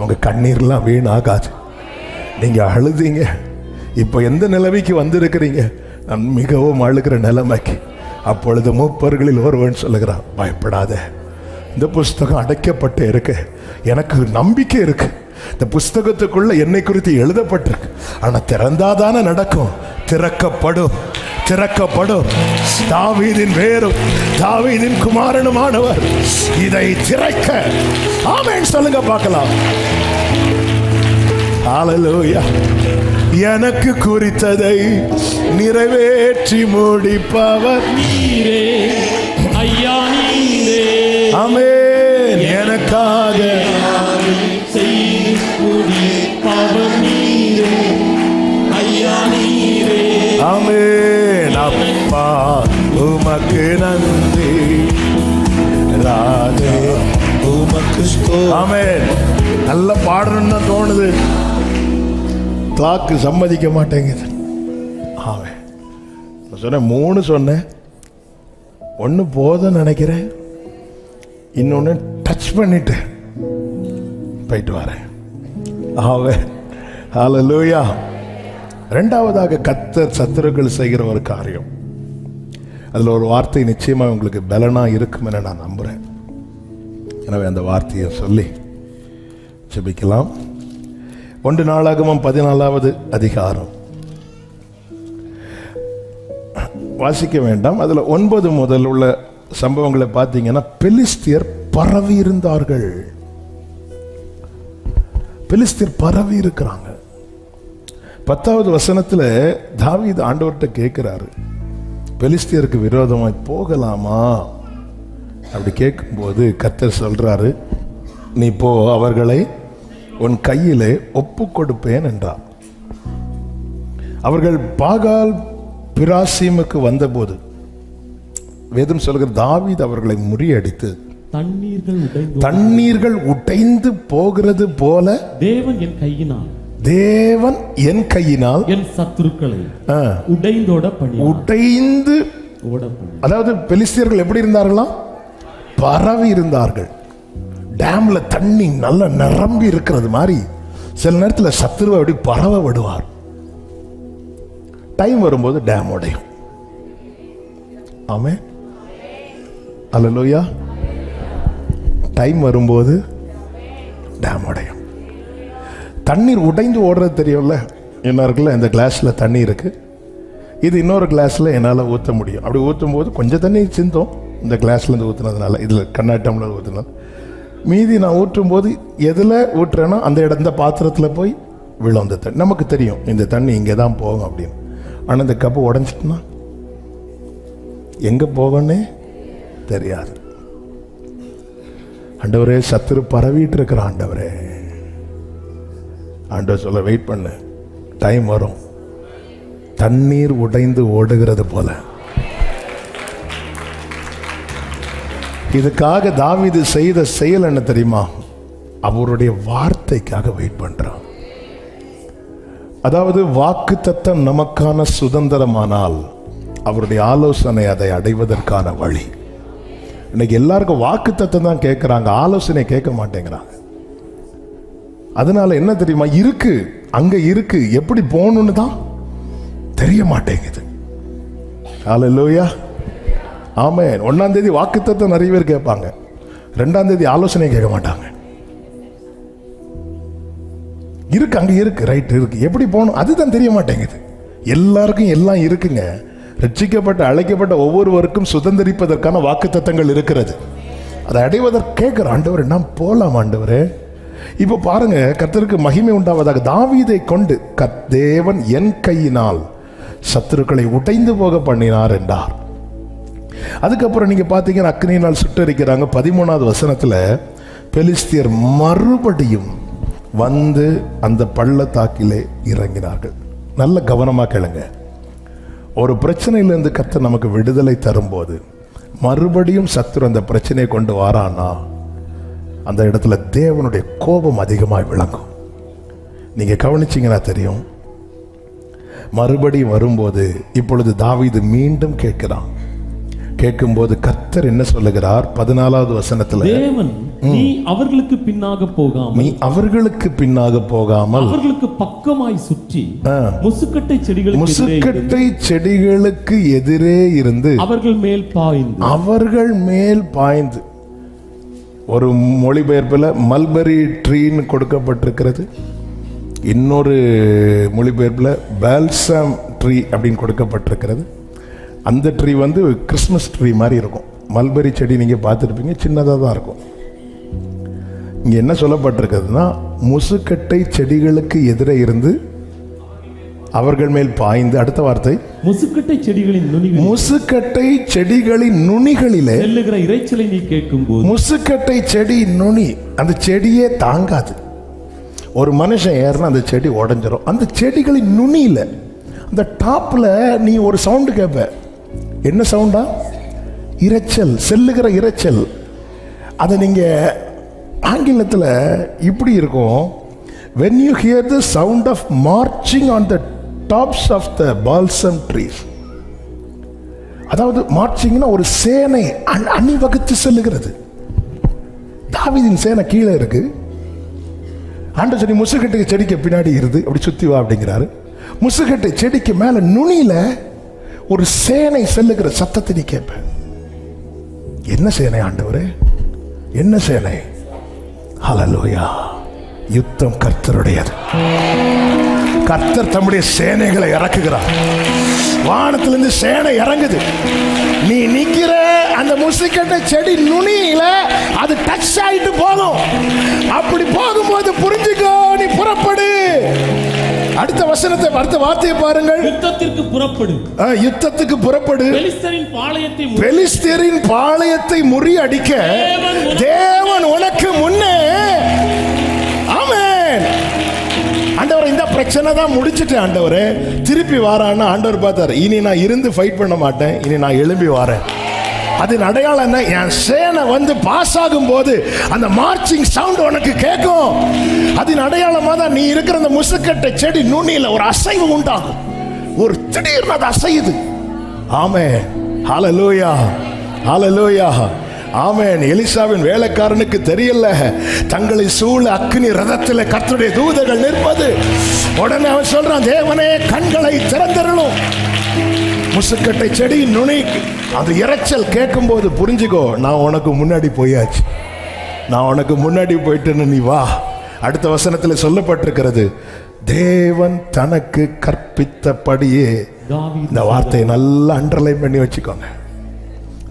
உங்க கண்ணீர்லாம் வீணாகாது. நீங்க அழுதீங்க. இப்போ எந்த நிலைமைக்கு வந்திருக்கிறீங்க? நான் மிகவும் அழுகிற நிலைமைக்கு. அப்பொழுது மூப்பர்களில் ஒருவன் சொல்லுகிறான், பயப்படாத, இந்த புஸ்தகம் அடைக்கப்பட்டு இருக்கு, எனக்கு நம்பிக்கை இருக்கு, இந்த புஸ்தகத்துக்குள்ள என்னை குறித்து எழுதப்பட்டிருக்கு. ஆனா திறந்தாதானே நடக்கும். திறக்கப்படும், திறக்கப்படும். தாவீதின் வேரும் தாவீதின் குமாரனுமானவர் இதை திறக்க ஆமென் சொல்லுங்க பார்க்கலாம். ஹல்லேலூயா. எனக்கு குறித்ததை நிறைவேற்றி முடிப்பவர் நீரே ஐயா, நீரே ஆமென். எனக்காக செய்து முடிப்பவர் நீரே ஐயா, நீரே ஆமென். அப்பா உமக்கு நன்றி, ராதே உமக்கு ஆமென். நல்ல பாடணும்னு தோணுது, கிளாக்கு சம்மதிக்க மாட்டேங்குது. ஆமென். சொன்னேன் 3 சொன்னேன், 1 போதும் நினைக்கிறேன், இன்னொன்னு டச் பண்ணிட்டு போயிட்டு வரேன். ஆமென். ஹல்லேலூயா. 2வதாக கர்த்தர் சத்துருக்கள் செய்கிற ஒரு காரியம், அதுல ஒரு வார்த்தை நிச்சயமா உங்களுக்கு பலனா இருக்கும் என நான் நம்புறேன். எனவே அந்த வார்த்தையை சொல்லி ஜெபிக்கலாம். 1 நாளாகமம் 14வது அதிகாரம் வாசிக்க வேண்டாம். அதுல 9 முதல் உள்ள சம்பவங்களை பார்த்தீங்கன்னா, பெலிஸ்தியர் பரவி இருந்தார்கள். பெலிஸ்தியர் பரவி இருக்கிறாங்க. 10வது வசனத்துல தாவீது ஆண்டவர்கிட்ட கேட்கிறாரு, பெலிஸ்தியருக்கு விரோதமாய் போகலாமா? அப்படி கேட்கும்போது கர்த்தர் சொல்றாரு, நீ போ, அவர்களை உன் கையிலே ஒப்பு கொடுப்பேன் என்றார். அவர்கள் பாகால் பிராசீமுக்கு வந்தபோது வேதம் சொல்கிற தாவீது அவர்களை முறியடித்து தண்ணீர்கள் உடைந்து போகிறது போல தேவன் என் கையினால் என் சத்துருக்களை உடைந்து, அதாவது பெலிஸ்தியர்கள் எப்படி இருந்தார்களா? பரவி இருந்தார்கள். டேம்ல தண்ணி நல்லா நிரம்பி இருக்கிறது மாதிரி சில நேரத்தில் சத்துருவை அப்படி பரவ விடுவார். டைம் வரும்போது டேம் உடையும். ஆமென். அல்லேலூயா. டைம் வரும்போது டேம் உடையும். தண்ணீர் உடைந்து ஓடுறது தெரியும்ல. என்ன இருக்குல்ல, இந்த கிளாஸ்ல தண்ணி இருக்கு, இது இன்னொரு கிளாஸ்ல என்னால் ஊற்ற முடியும். அப்படி ஊற்றும் போது கொஞ்சம் தண்ணி சிந்தும், இந்த கிளாஸ்ல இருந்து ஊற்றுனதுனால, இதுல கண்ணாட்டம்ல ஊற்றுனது. மீதி நான் ஊற்றும் போது எதில் ஊற்றுறேன்னா அந்த இந்த பாத்திரத்தில் போய் விழும் அந்த தண்ணி. நமக்கு தெரியும் இந்த தண்ணி இங்கே தான் போகும் அப்படின்னு. ஆனால் இந்த கப்பு உடஞ்சிட்டுனா எங்கே போகணுன்னே தெரியாது. ஆண்டவரே, சத்துரு பரவிட்டு இருக்கிற ஆண்டவரே, ஆண்டவர் சொல்ல வெயிட் பண்ணு, டைம் வரும், தண்ணீர் உடைந்து ஓடுகிறது போல. இதுக்காக தாவீது செய்த செயல் என்ன தெரியுமா? அவருடைய வார்த்தைக்காக வெயிட் பண்றான். அதாவது வாக்குத்தத்தம் நமக்கான சுதந்திரமானால் அவருடைய ஆலோசனை அதை அடைவதற்கான வழி. இன்னைக்கு எல்லாருக்கும் வாக்குத்தத்தம் தான் கேட்கிறாங்க, ஆலோசனை கேட்க மாட்டேங்கிறாங்க. அதனால என்ன தெரியுமா, இருக்கு அங்க இருக்கு, எப்படி போகணும்னு தான் தெரிய மாட்டேங்குது. ஹல்லேலூயா. ஆமென். 1ஆம் தேதி வாக்குத்தத்தம் நிறைய பேர் கேட்பாங்க, 2ஆம் தேதி ஆலோசனை கேட்க மாட்டாங்க. இருக்கு அங்க இருக்கு, ரைட் இருக்கு, எப்படி போகணும் அதுதான் தெரிய மாட்டேங்குது. எல்லாருக்கும் எல்லாம் இருக்குங்க. ரட்சிக்கப்பட்ட அழைக்கப்பட்ட ஒவ்வொருவருக்கும் சுதந்திரிப்பதற்கான வாக்குத்தத்தங்கள் இருக்கிறது. அதை அடைவதற்கு கேட்கிற ஆண்டவர், நாம் போலாம் ஆண்டவரே. இப்போ பாருங்க, கர்த்தருக்கு மகிமை உண்டாவதாக. தாவீதை கொண்டு தேவன் என் கையினால் சத்துருக்களை உடைந்து போக பண்ணினார் என்றார். அதுக்கப்புறம் நீங்க பாத்தீங்கன்னா அக்னியினால் சுட்டரிக்கிறாங்க. 13வது வசனத்துல பெலிஸ்தியர் மறுபடியும் வந்து அந்த பள்ளத்தாக்கிலே இறங்கினார்கள். நல்ல கவனமா கேளுங்க. ஒரு பிரச்சனையிலிருந்து கர்த்தர் நமக்கு விடுதலை தரும்போது மறுபடியும் சத்துரு அந்த பிரச்சனையை கொண்டு வாரான்னா அந்த இடத்துல தேவனுடைய கோபம் அதிகமாக விளங்கும். நீங்க கவனிச்சீங்கன்னா தெரியும். மறுபடியும் வரும்போது இப்பொழுது தாவீது மீண்டும் கேட்கிறான். கேட்கும்போது கர்த்தர் என்ன சொல்லுகிறார்? 14வது வசனத்துல, தேவன் நீ அவர்களுக்கு பின்னாக போகாமல், நீ அவர்களுக்கு பின்னாக போகாமல் அவர்களுக்கு பக்கமாய் சுற்றி முசுக்கட்டை செடிகளுக்கு எதிரே இருந்து அவர்கள் மேல் பாய்ந்து. ஒரு மொழிபெயர்ப்பில் மல்பரி ட்ரீன்னு கொடுக்கப்பட்டிருக்கிறது. இன்னொரு மொழிபெயர்ப்பில் பால்சம் ட்ரீ அப்படின்னு கொடுக்கப்பட்டிருக்கிறது. அந்த ட்ரீ வந்து கிறிஸ்மஸ் ட்ரீ மாதிரி இருக்கும். மல்பரி செடி நீங்கள் பார்த்துருப்பீங்க, சின்னதாக தான் இருக்கும். இங்கே என்ன சொல்லப்பட்டிருக்குதுன்னா, முசுக்கட்டை செடிகளுக்கு எதிரே இருந்து அவர்கள் மேல் பாய்ந்து, அடுத்த வார்த்தை, முசுக்கட்டை செடிகளின் நுனிகளிலே செல்லுகிற இரைச்சலை நீ கேட்கும்போது. முசுக்கட்டை செடி நுனி, அந்த செடியே தாங்காது. ஒரு மனுஷன் ஏறினா அந்த செடி உடஞ்சிரும். அந்த செடிகளின் நுனியில, அந்த டாப்ல நீ ஒரு சவுண்டு கேட்ப. என்ன சவுண்டா? இரைச்சல், செல்லுகிற இரைச்சல். அதை நீங்க ஆங்கிலத்தில் இப்படி இருக்கும், when you hear the sound of marching on the tops of the balsam trees. அதாவது மார்ச்சிங்னா ஒரு சேனை அணிவகுத்து செல்லுகிறது. தாவீதின் சேனை கீழே இருக்கு. ஆண்டவர் சொல்லி முசுக்கட்டை செடிக்கு பின்னாடி இருந்து அப்படி சுத்தி வா அப்படிங்கிறாரு. முசுக்கட்டை செடிக்கு மேல நுனியில ஒரு சேனை செல்லுகிற சத்தத்தை நீ கேட்ப. என்ன சேனை ஆண்டவரே? என்ன சேனை? ஹல்லேலூயா! யுத்தம் கர்த்தருடையது. கர்த்தர் தம்முடைய சேனைகளை இறக்குகிறார். வானத்திலிருந்து சேனை இறங்குது. நீ நிக்கிற அந்த முசுக்கட்டை செடி நுனியில அது டச் ஆயிட்டு போகும். அப்படி போகும்போது புரிஞ்சுக்கோ, நீ புறப்படு. அடுத்த வசனத்தை, அடுத்த வார்த்தையை பாருங்கள். யுத்தத்துக்கு புறப்படு. பெலிஸ்தரின் பாளையத்தை முறியடிக்க தேவன் உனக்கு முன்னே. ஆமென். ஆண்டவரே, இந்த பிரச்சனை தான் முடிச்சிட்டேன் ஆண்டவரே, திருப்பி வாரான்னு ஆண்டவர் பார்த்தார். இனி நான் இருந்து ஃபைட் பண்ண மாட்டேன், இனி நான் எழும்பி வாரேன். அதன் அடையாளம் என்ன? என் சேனை வந்து பாஸ் ஆகும் போது அந்த மார்ச்சிங் சவுண்ட் உனக்கு கேட்கும். அதன் அடையாளமா தான் நீ இருக்கிற அந்த முசுக்கட்டை செடி நுனியில ஒரு அசைவு உண்டாகும். ஒரு திடீர்னு அது அசையுது. ஆமென். ஹல்லேலூயா, ஹல்லேலூயா, ஆமென். எலிசாவின் வேலைக்காரனுக்கு தெரியல, தங்களை சூழ அக்கினி ரதத்தில் கர்த்தருடைய தூதர்கள் நிற்பது. உடனே அவன் சொல்றான், தேவனே கண்களை திறந்தருளும். முசுக்கட்டை செடி நுனி அந்த இரைச்சல் கேட்கும் போது புரிஞ்சுக்கோ, நான் உனக்கு முன்னாடி போயாச்சு, நான் உனக்கு முன்னாடி போயிட்டேன்னு நீ வா. அடுத்த வசனத்தில் சொல்லப்பட்டிருக்கிறது, தேவன் தனக்கு கற்பித்தபடியே. இந்த வார்த்தையை நல்லா அண்டர்லைன் பண்ணி வச்சுக்கோங்க.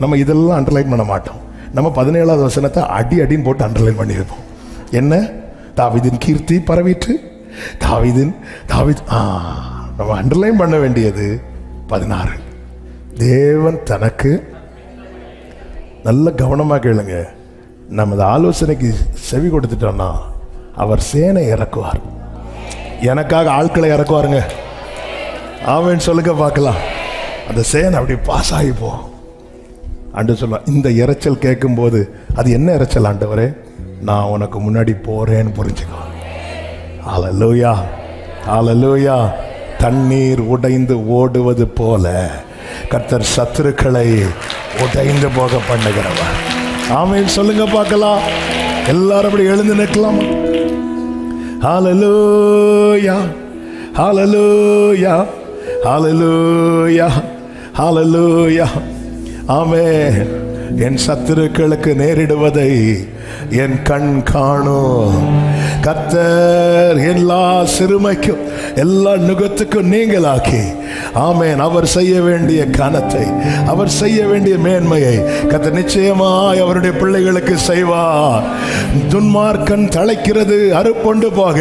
நம்ம இதெல்லாம் அண்டர்லைன் பண்ண மாட்டோம். நம்ம 17வது வசனத்தை அடின்னு போட்டு அண்டர்லைன் பண்ணி வைப்போம். என்ன? தாவீதின் கீர்த்தி பரவிற்று. தாவீது நம்ம அண்டர்லைன் பண்ண வேண்டியது 16. தேவன் தனக்கு, நல்ல கவனமாக கேளுங்க, நமது ஆலோசனைக்கு செவி கொடுத்துட்டோம்னா அவர் சேனை இறக்குவார். எனக்காக ஆட்களை இறக்குவாருங்க. ஆமென் சொல்லுங்க பார்க்கலாம். அந்த சேனை அப்படி பாஸ் ஆகி போ. ஆண்டு சொல்ல, இந்த இரைச்சல் கேட்கும் போது அது என்ன இரைச்சல் ஆண்டவரே? நான் உனக்கு முன்னாடி போறேன்னு புரிஞ்சுக்கோ. ஹல்லேலூயா, ஹல்லேலூயா. தண்ணீர் உடைந்து ஓடுவது போல கர்த்தர் சத்துருக்களை உடைந்து போக பண்ணுகிறவர். ஆமென் சொல்லுங்க பார்க்கலாம். எல்லாரும் அப்படி எழுந்து நிற்கலாம். ஹல்லேலூயா, ஹல்லேலூயா, ஹல்லேலூயா, ஹல்லேலூயா. ஆமென். என் சத்துருக்களுக்கு நேரிடுவதை என் கண் காணும். கர்த்தர் எல்லா சிறுமைக்கும் எல்லா நுகத்துக்கும் நீங்களாக்கி, ஆமென், அவர் செய்ய வேண்டிய கனத்தை, அவர் செய்ய வேண்டிய மேன்மையை கர்த்தர் நிச்சயமாய் அவருடைய பிள்ளைகளுக்கு செய்வார். துன்மார்க்கன் தழைக்கிறது அறுப்புண்டு போக,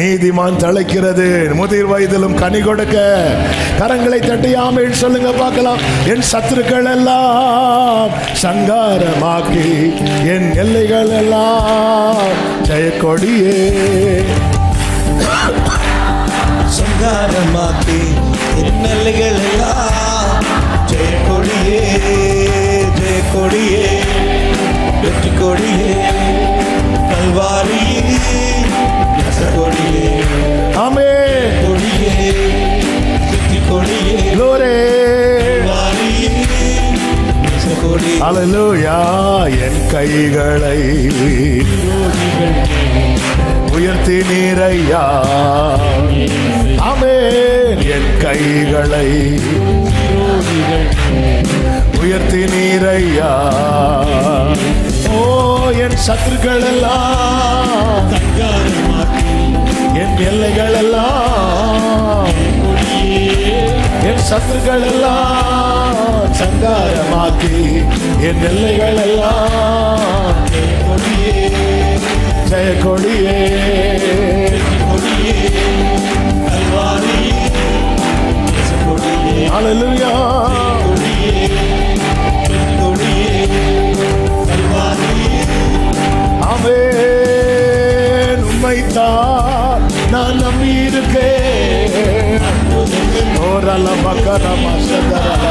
நீதிமான் தழைக்கிறது முதிர் வயதிலும் கனி கொடுக்க. கரங்களை தட்டி ஆமென் சொல்லுங்க பார்க்கலாம். என் சத்துருக்கள் எல்லாம் சங்காரமாக்கி என் எல்லைகள் எல்லைகள் எல்லாம் ஜெயக்கொடியே சங்காரமாக்கி என் எல்லைகள் எல்லாம் ஜெயக்கொடியே ஜெயக்கொடியே வெற்றி கொடியே கல்வாரியே கொடியே ஆமென் கொடியே வெற்றி கொடியே glory கல்வாரியே கொடியே ஹalleluya என் கைகளை உயர்த்தி நீரையா ஆமென் என் கைகளை உயர்த்தி நீரையா ஓ என் சத்துருக்கள் எல்லாம் என் எல்லைகள் எல்லாம் என் சத்துருக்கள் எல்லாம் சங்காரமாக்கி என் எல்லைகள் எல்லாம் ஜெய கொடியே ஹalleluya ஆமென் உம்மைத்தான் நான் நம்பியிருக்கேன் ஓரல பக்கரம சதரல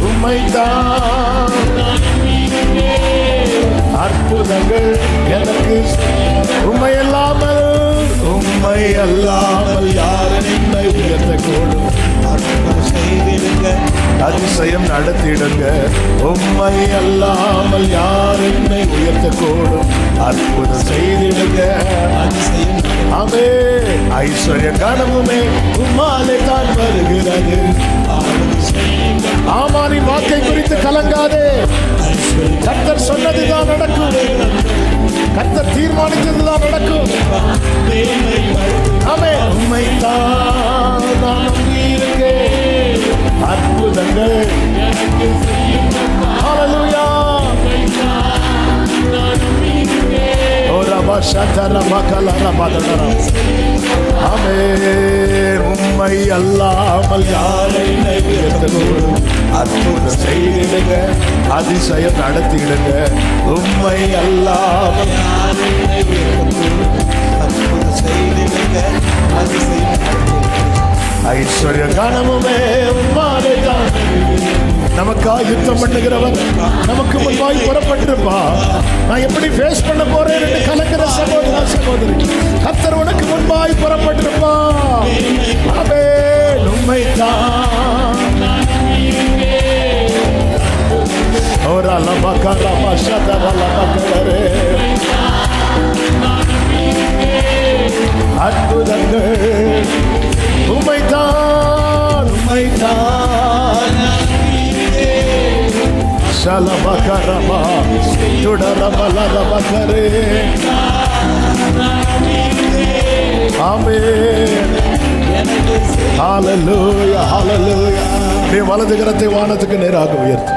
உம்மைத்தான் அற்புதங்கள் எனக்கு உம்மை அல்லாமல் யாரும் என்னை உயர்த்தக்கூடும் செய்திருங்க அதிசயம் நடத்திடுங்க உம்மை அல்லாமல் யார் என்னை உயர்த்தக்கூடும் அற்புதம் செய்திடுங்க அதிசயம் அவே ஐஸ்வர்ய கனவுமே உம்மாலே தான் வருகிறது ஆமானின் வாக்கை குறித்து கலங்காதே கர்த்தர் சொன்னதுதான் நடக்கும் கர்த்தர் தீர்மானித்ததுதான் நடக்கும் ஆமே உம்மைத்தான் நான் நம்பியிருக்கேன் அற்புதங்கள் ஹalleluya ஓ ரபா ஷதர மகல ரபதர ஆமென் உம்மை அல்லாமல் யாரை உயர்த்தக்கூடும் அற்புதம் செய்திடுங்க அதிசயம் நடத்திடுங்க உம்மை அல்லாமல் செய்திருங்க அதிசயம் ஐஸ்வர்ய கனமுமே உம்மாலே தான் நமக்காக யுத்தம் பண்ணுகிறவர் நமக்கு முன்பாய் புறப்பட்டிருப்பா நான் எப்படி ஃபேஸ் பண்ண போறேன் என்று கலக்கிற சகோதர சகோதரி கர்த்தர் உனக்கு முன்பாய் புறப்பட்டிருப்பா ஆமென் உம்மைத்தான் ஓரல மகர மஷதரல மகரே அற்புதங்கள் உம்மைத்தான் சலபகரமா துடரபலரபகரே ஆமென் ஹalleluya ஹalleluya நீ வலது கரத்தை வானத்துக்கு நேராக உயர்த்து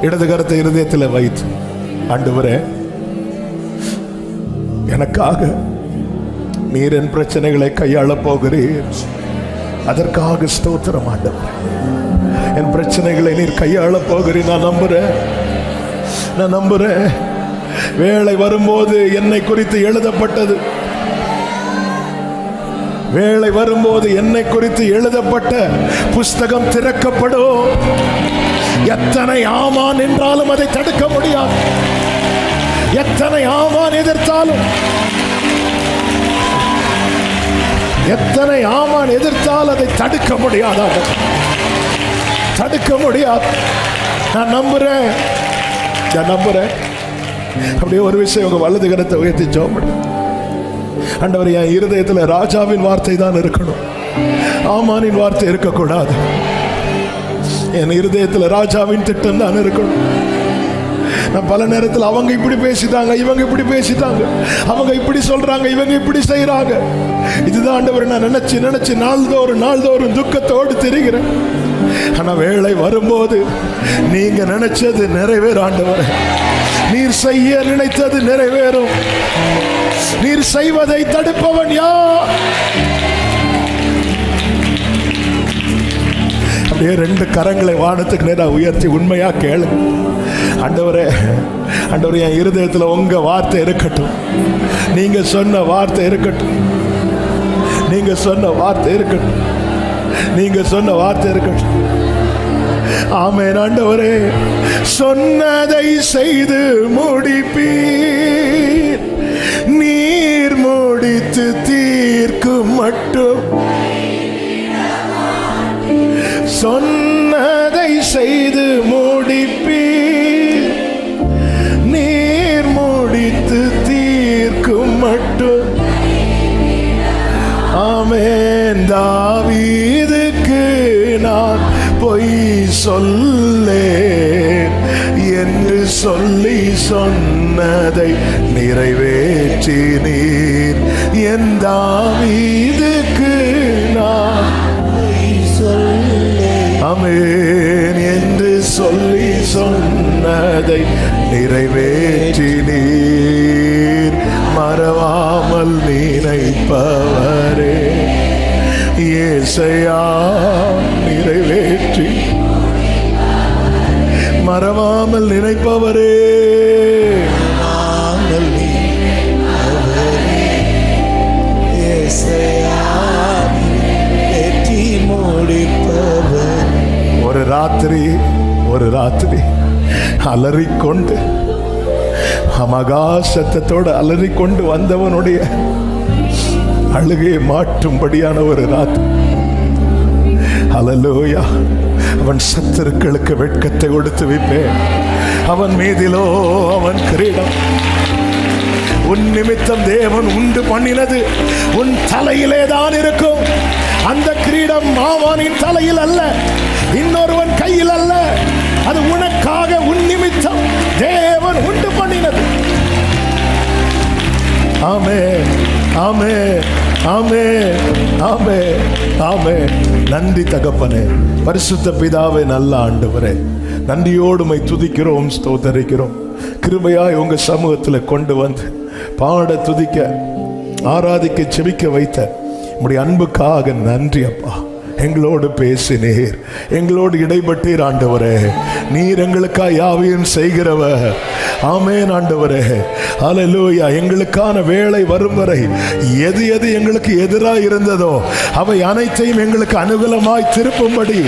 இடது கரத்தை இருதயத்தில் வைத்து ஆண்டவரே எனக்காக நீர் என் பிரச்சனைகளை கையாள போகிறீர் அதற்காக ஸ்தோத்திரம் ஆண்டவரே என் பிரச்சனைகளை நீர் கையாள போகிறீர் நான் நம்புறேன் வேளை வரும்போது என்னை குறித்து எழுதப்பட்டது வேளை வரும்போது என்னை குறித்து எழுதப்பட்ட புஸ்தகம் திறக்கப்படும் எத்தனை ஆமான் என்றாலும் அதை தடுக்க முடியாது எத்தனை ஆமான் எதிர்த்தாலும் எத்தனை ஆமான் எதிர்த்தால் அதை தடுக்க முடியாது நான் நம்புறேன் அப்படியே ஒரு விஷயம் உங்க வலது கரத்தை உயர்த்தி ஜெபம் ஆண்டவர் என் இருதயத்தில் ராஜாவின் வார்த்தை தான் இருக்கணும் ஆமானின் வார்த்தை இருக்கக்கூடாது என் இருதயத்தில் ராஜாவின் திட்டம் தான் இருக்கணும் நான் பல நேரத்தில் அவங்க இப்படி பேசிட்டாங்க இவங்க இப்படி பேசிட்டாங்க அவங்க இப்படி சொல்றாங்க இவங்க இப்படி செய்யறாங்க இதுதான் ஆண்டவர் நான் நினைச்சு நாள்தோறும் துக்கத்தோடு தெரிகிறேன் ஆனா வேளை வரும்போது நீங்க நினைச்சது நிறைவேறும் ஆண்டவரே நீர் செய்ய நினைத்தது நிறைவேறும் நீர் செய்வதை தடுப்பவன் யார் அப்படியே ரெண்டு கரங்களை வானத்துக்கு நேரா உயர்த்தி உண்மையா கேளு ஆண்டவரே ஆண்டவரே, என் இருதயத்தில் உங்க வார்த்தை இருக்கட்டும். நீங்க சொன்ன வார்த்தை இருக்கட்டும். நீங்க சொன்ன வார்த்தை இருக்கட்டும். நீங்க சொன்ன வார்த்தை இருக்கட்டும். ஆமென். ஆண்டவரே, சொன்னதை செய்து முடிப்பீர். நீர் முடித்து தீர்க்கும் மட்டும். சொன்னதை செய்து முடிப்பீர். நீர் முடித்து தீர்க்கும் மட்டும். ஆமென். தாவீதுக்கு நான் பொய் சொல்லேன் என்று சொல்லி சொன்னதை நிறைவேற்றினீர். என் தாவீதுக்கு நான் ஆமென் என்று சொல்லி சொன்னதை நிறைவேற்றினீர். மறவாமல் நினைப்பவரே இயேசையா, நிறைவேற்றி மறவாமல் நினைப்பவரே. ஒரு ராத்திரி அலறிக்கொண்டு மகா சத்தத்தோடு அலறிக்கொண்டு வந்தவனுடைய அழுகையை மாற்றும்படியான ஒரு ராத்திரி. ஹல்லேலூயா. அவன் சத்துருக்களுக்கு வெட்கத்தை கொடுத்து வைப்பேன். அவன் மீதிலோ அவன் கிரீடம். உன் நிமித்தம் தேவன் உண்டு பண்ணினது உன் தலையிலே தான் இருக்கும். அந்த கிரீடம் ஆவானின் தலையில் அல்ல, இன்னொருவன் கையில் அல்ல. அது உனக்காக உன் நிமித்தம் தேவன் உண்டு பண்ணினது. ஆமென், ஆமென், ஆமென், ஆமென், ஆமென். நன்றி தகப்பனே, பரிசுத்த பிதாவே, நல்ல ஆண்டவரே, நன்றியோடு உம்மை துதிக்கிறோம், ஸ்தோத்தரிக்கிறோம். கிருபையாய் உங்க சமூகத்தில் கொண்டு வந்து பாட, துதிக்க, ஆராதிக்க, செபிக்க வைத்த உம்முடைய அன்புக்காக நன்றி அப்பா. எங்களோடு பேசினீர், எங்களோடு இடைப்பட்டீர் ஆண்டவரே. நீர் எங்களுக்காக யாவையும் செய்கிறவர். ஆமென் ஆண்டவரே. ஹல்லேலூயா. எங்களுக்கான வேளை வரும் வரை எது எது எங்களுக்கு எதிராக இருந்ததோ அவை அனைத்தையும் எங்களுக்கு அனுகூலமாய் திருப்பும்படி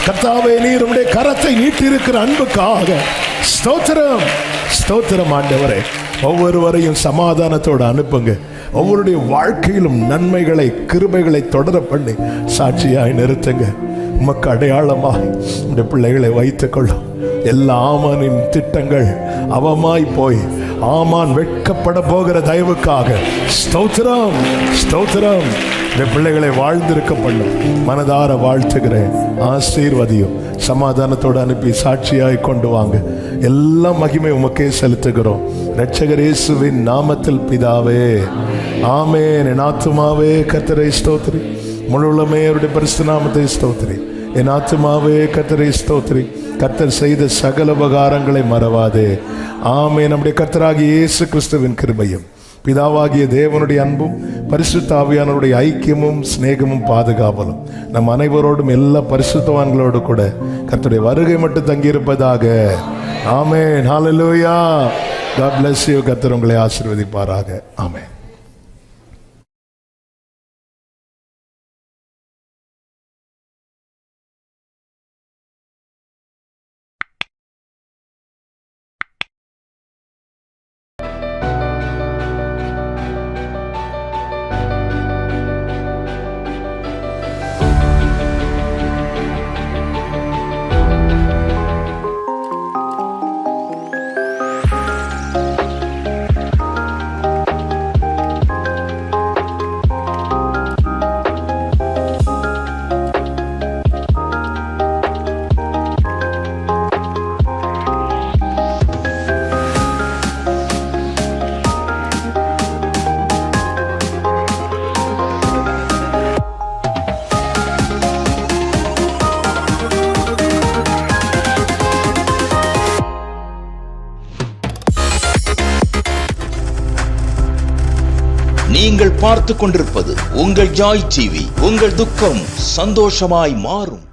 கர்த்தாவே, நீர் உம்முடைய கரத்தை நீட்டிருக்கிற அன்புக்காக ஸ்தோத்திரம், ஸ்தோத்திரம் ஆண்டவரே. ஒவ்வொருவரையும் சமாதானத்தோடு அனுப்புங்க. ஒவ்வொருடைய வாழ்க்கையிலும் நன்மைகளை, கிருபைகளை தொடர பண்ணி சாட்சியாய் நிறுத்துங்க. உமக்கு அடையாளமாய் இந்த பிள்ளைகளை வைத்துக் கொள்ளும். எல்லா ஆமானின் திட்டங்கள் அவமாய் போய் ஆமான் வெட்கப்பட போகிற தயவுக்காக ஸ்தோத்திரம், ஸ்தோத்திரம். இந்த பிள்ளைகளை வாழ்ந்திருக்க பண்ணும். மனதார வாழ்த்துகிறேன். ஆசீர்வதியும். சமாதானத்தோடு அனுப்பி சாட்சியாய் கொண்டு வாங்க. எல்லா மகிமை உமக்கே செலுத்துகிறோம். இரட்சகர் இயேசுவின் நாமத்தில் பிதாவே, ஆமென். என் ஆத்துமாவே கர்த்தரை ஸ்தோத்திரி, முழு உள்ளமே அவருடைய பரிசுத்த நாமத்தை ஸ்தோத்திரி. என் ஆத்துமாவே கர்த்தரை ஸ்தோத்திரி, கர்த்தர் செய்த சகல உபகாரங்களை மறவாதே. ஆமென். நம்முடைய கர்த்தராகிய இயேசு கிறிஸ்துவின் கிருபையும், பிதாவாகிய தேவனுடைய அன்பும், பரிசுத்த ஆவியானவருடைய ஐக்கியமும் சிநேகமும் பாதுகாவலும் நம் அனைவரோடும், எல்லா பரிசுத்தவான்களோடு கூட கர்த்தருடைய வருகை மட்டும் தங்கியிருப்பதாக. ஆமென். ஹல்லேலூயா. God bless you. கர்த்தர் உங்களை ஆசீர்வதிப்பாராக. ஆமென். நீங்கள் பார்த்து கொண்டிருப்பது உங்கள் ஜாய் டிவி. உங்கள் துக்கம் சந்தோஷமாய் மாறும்.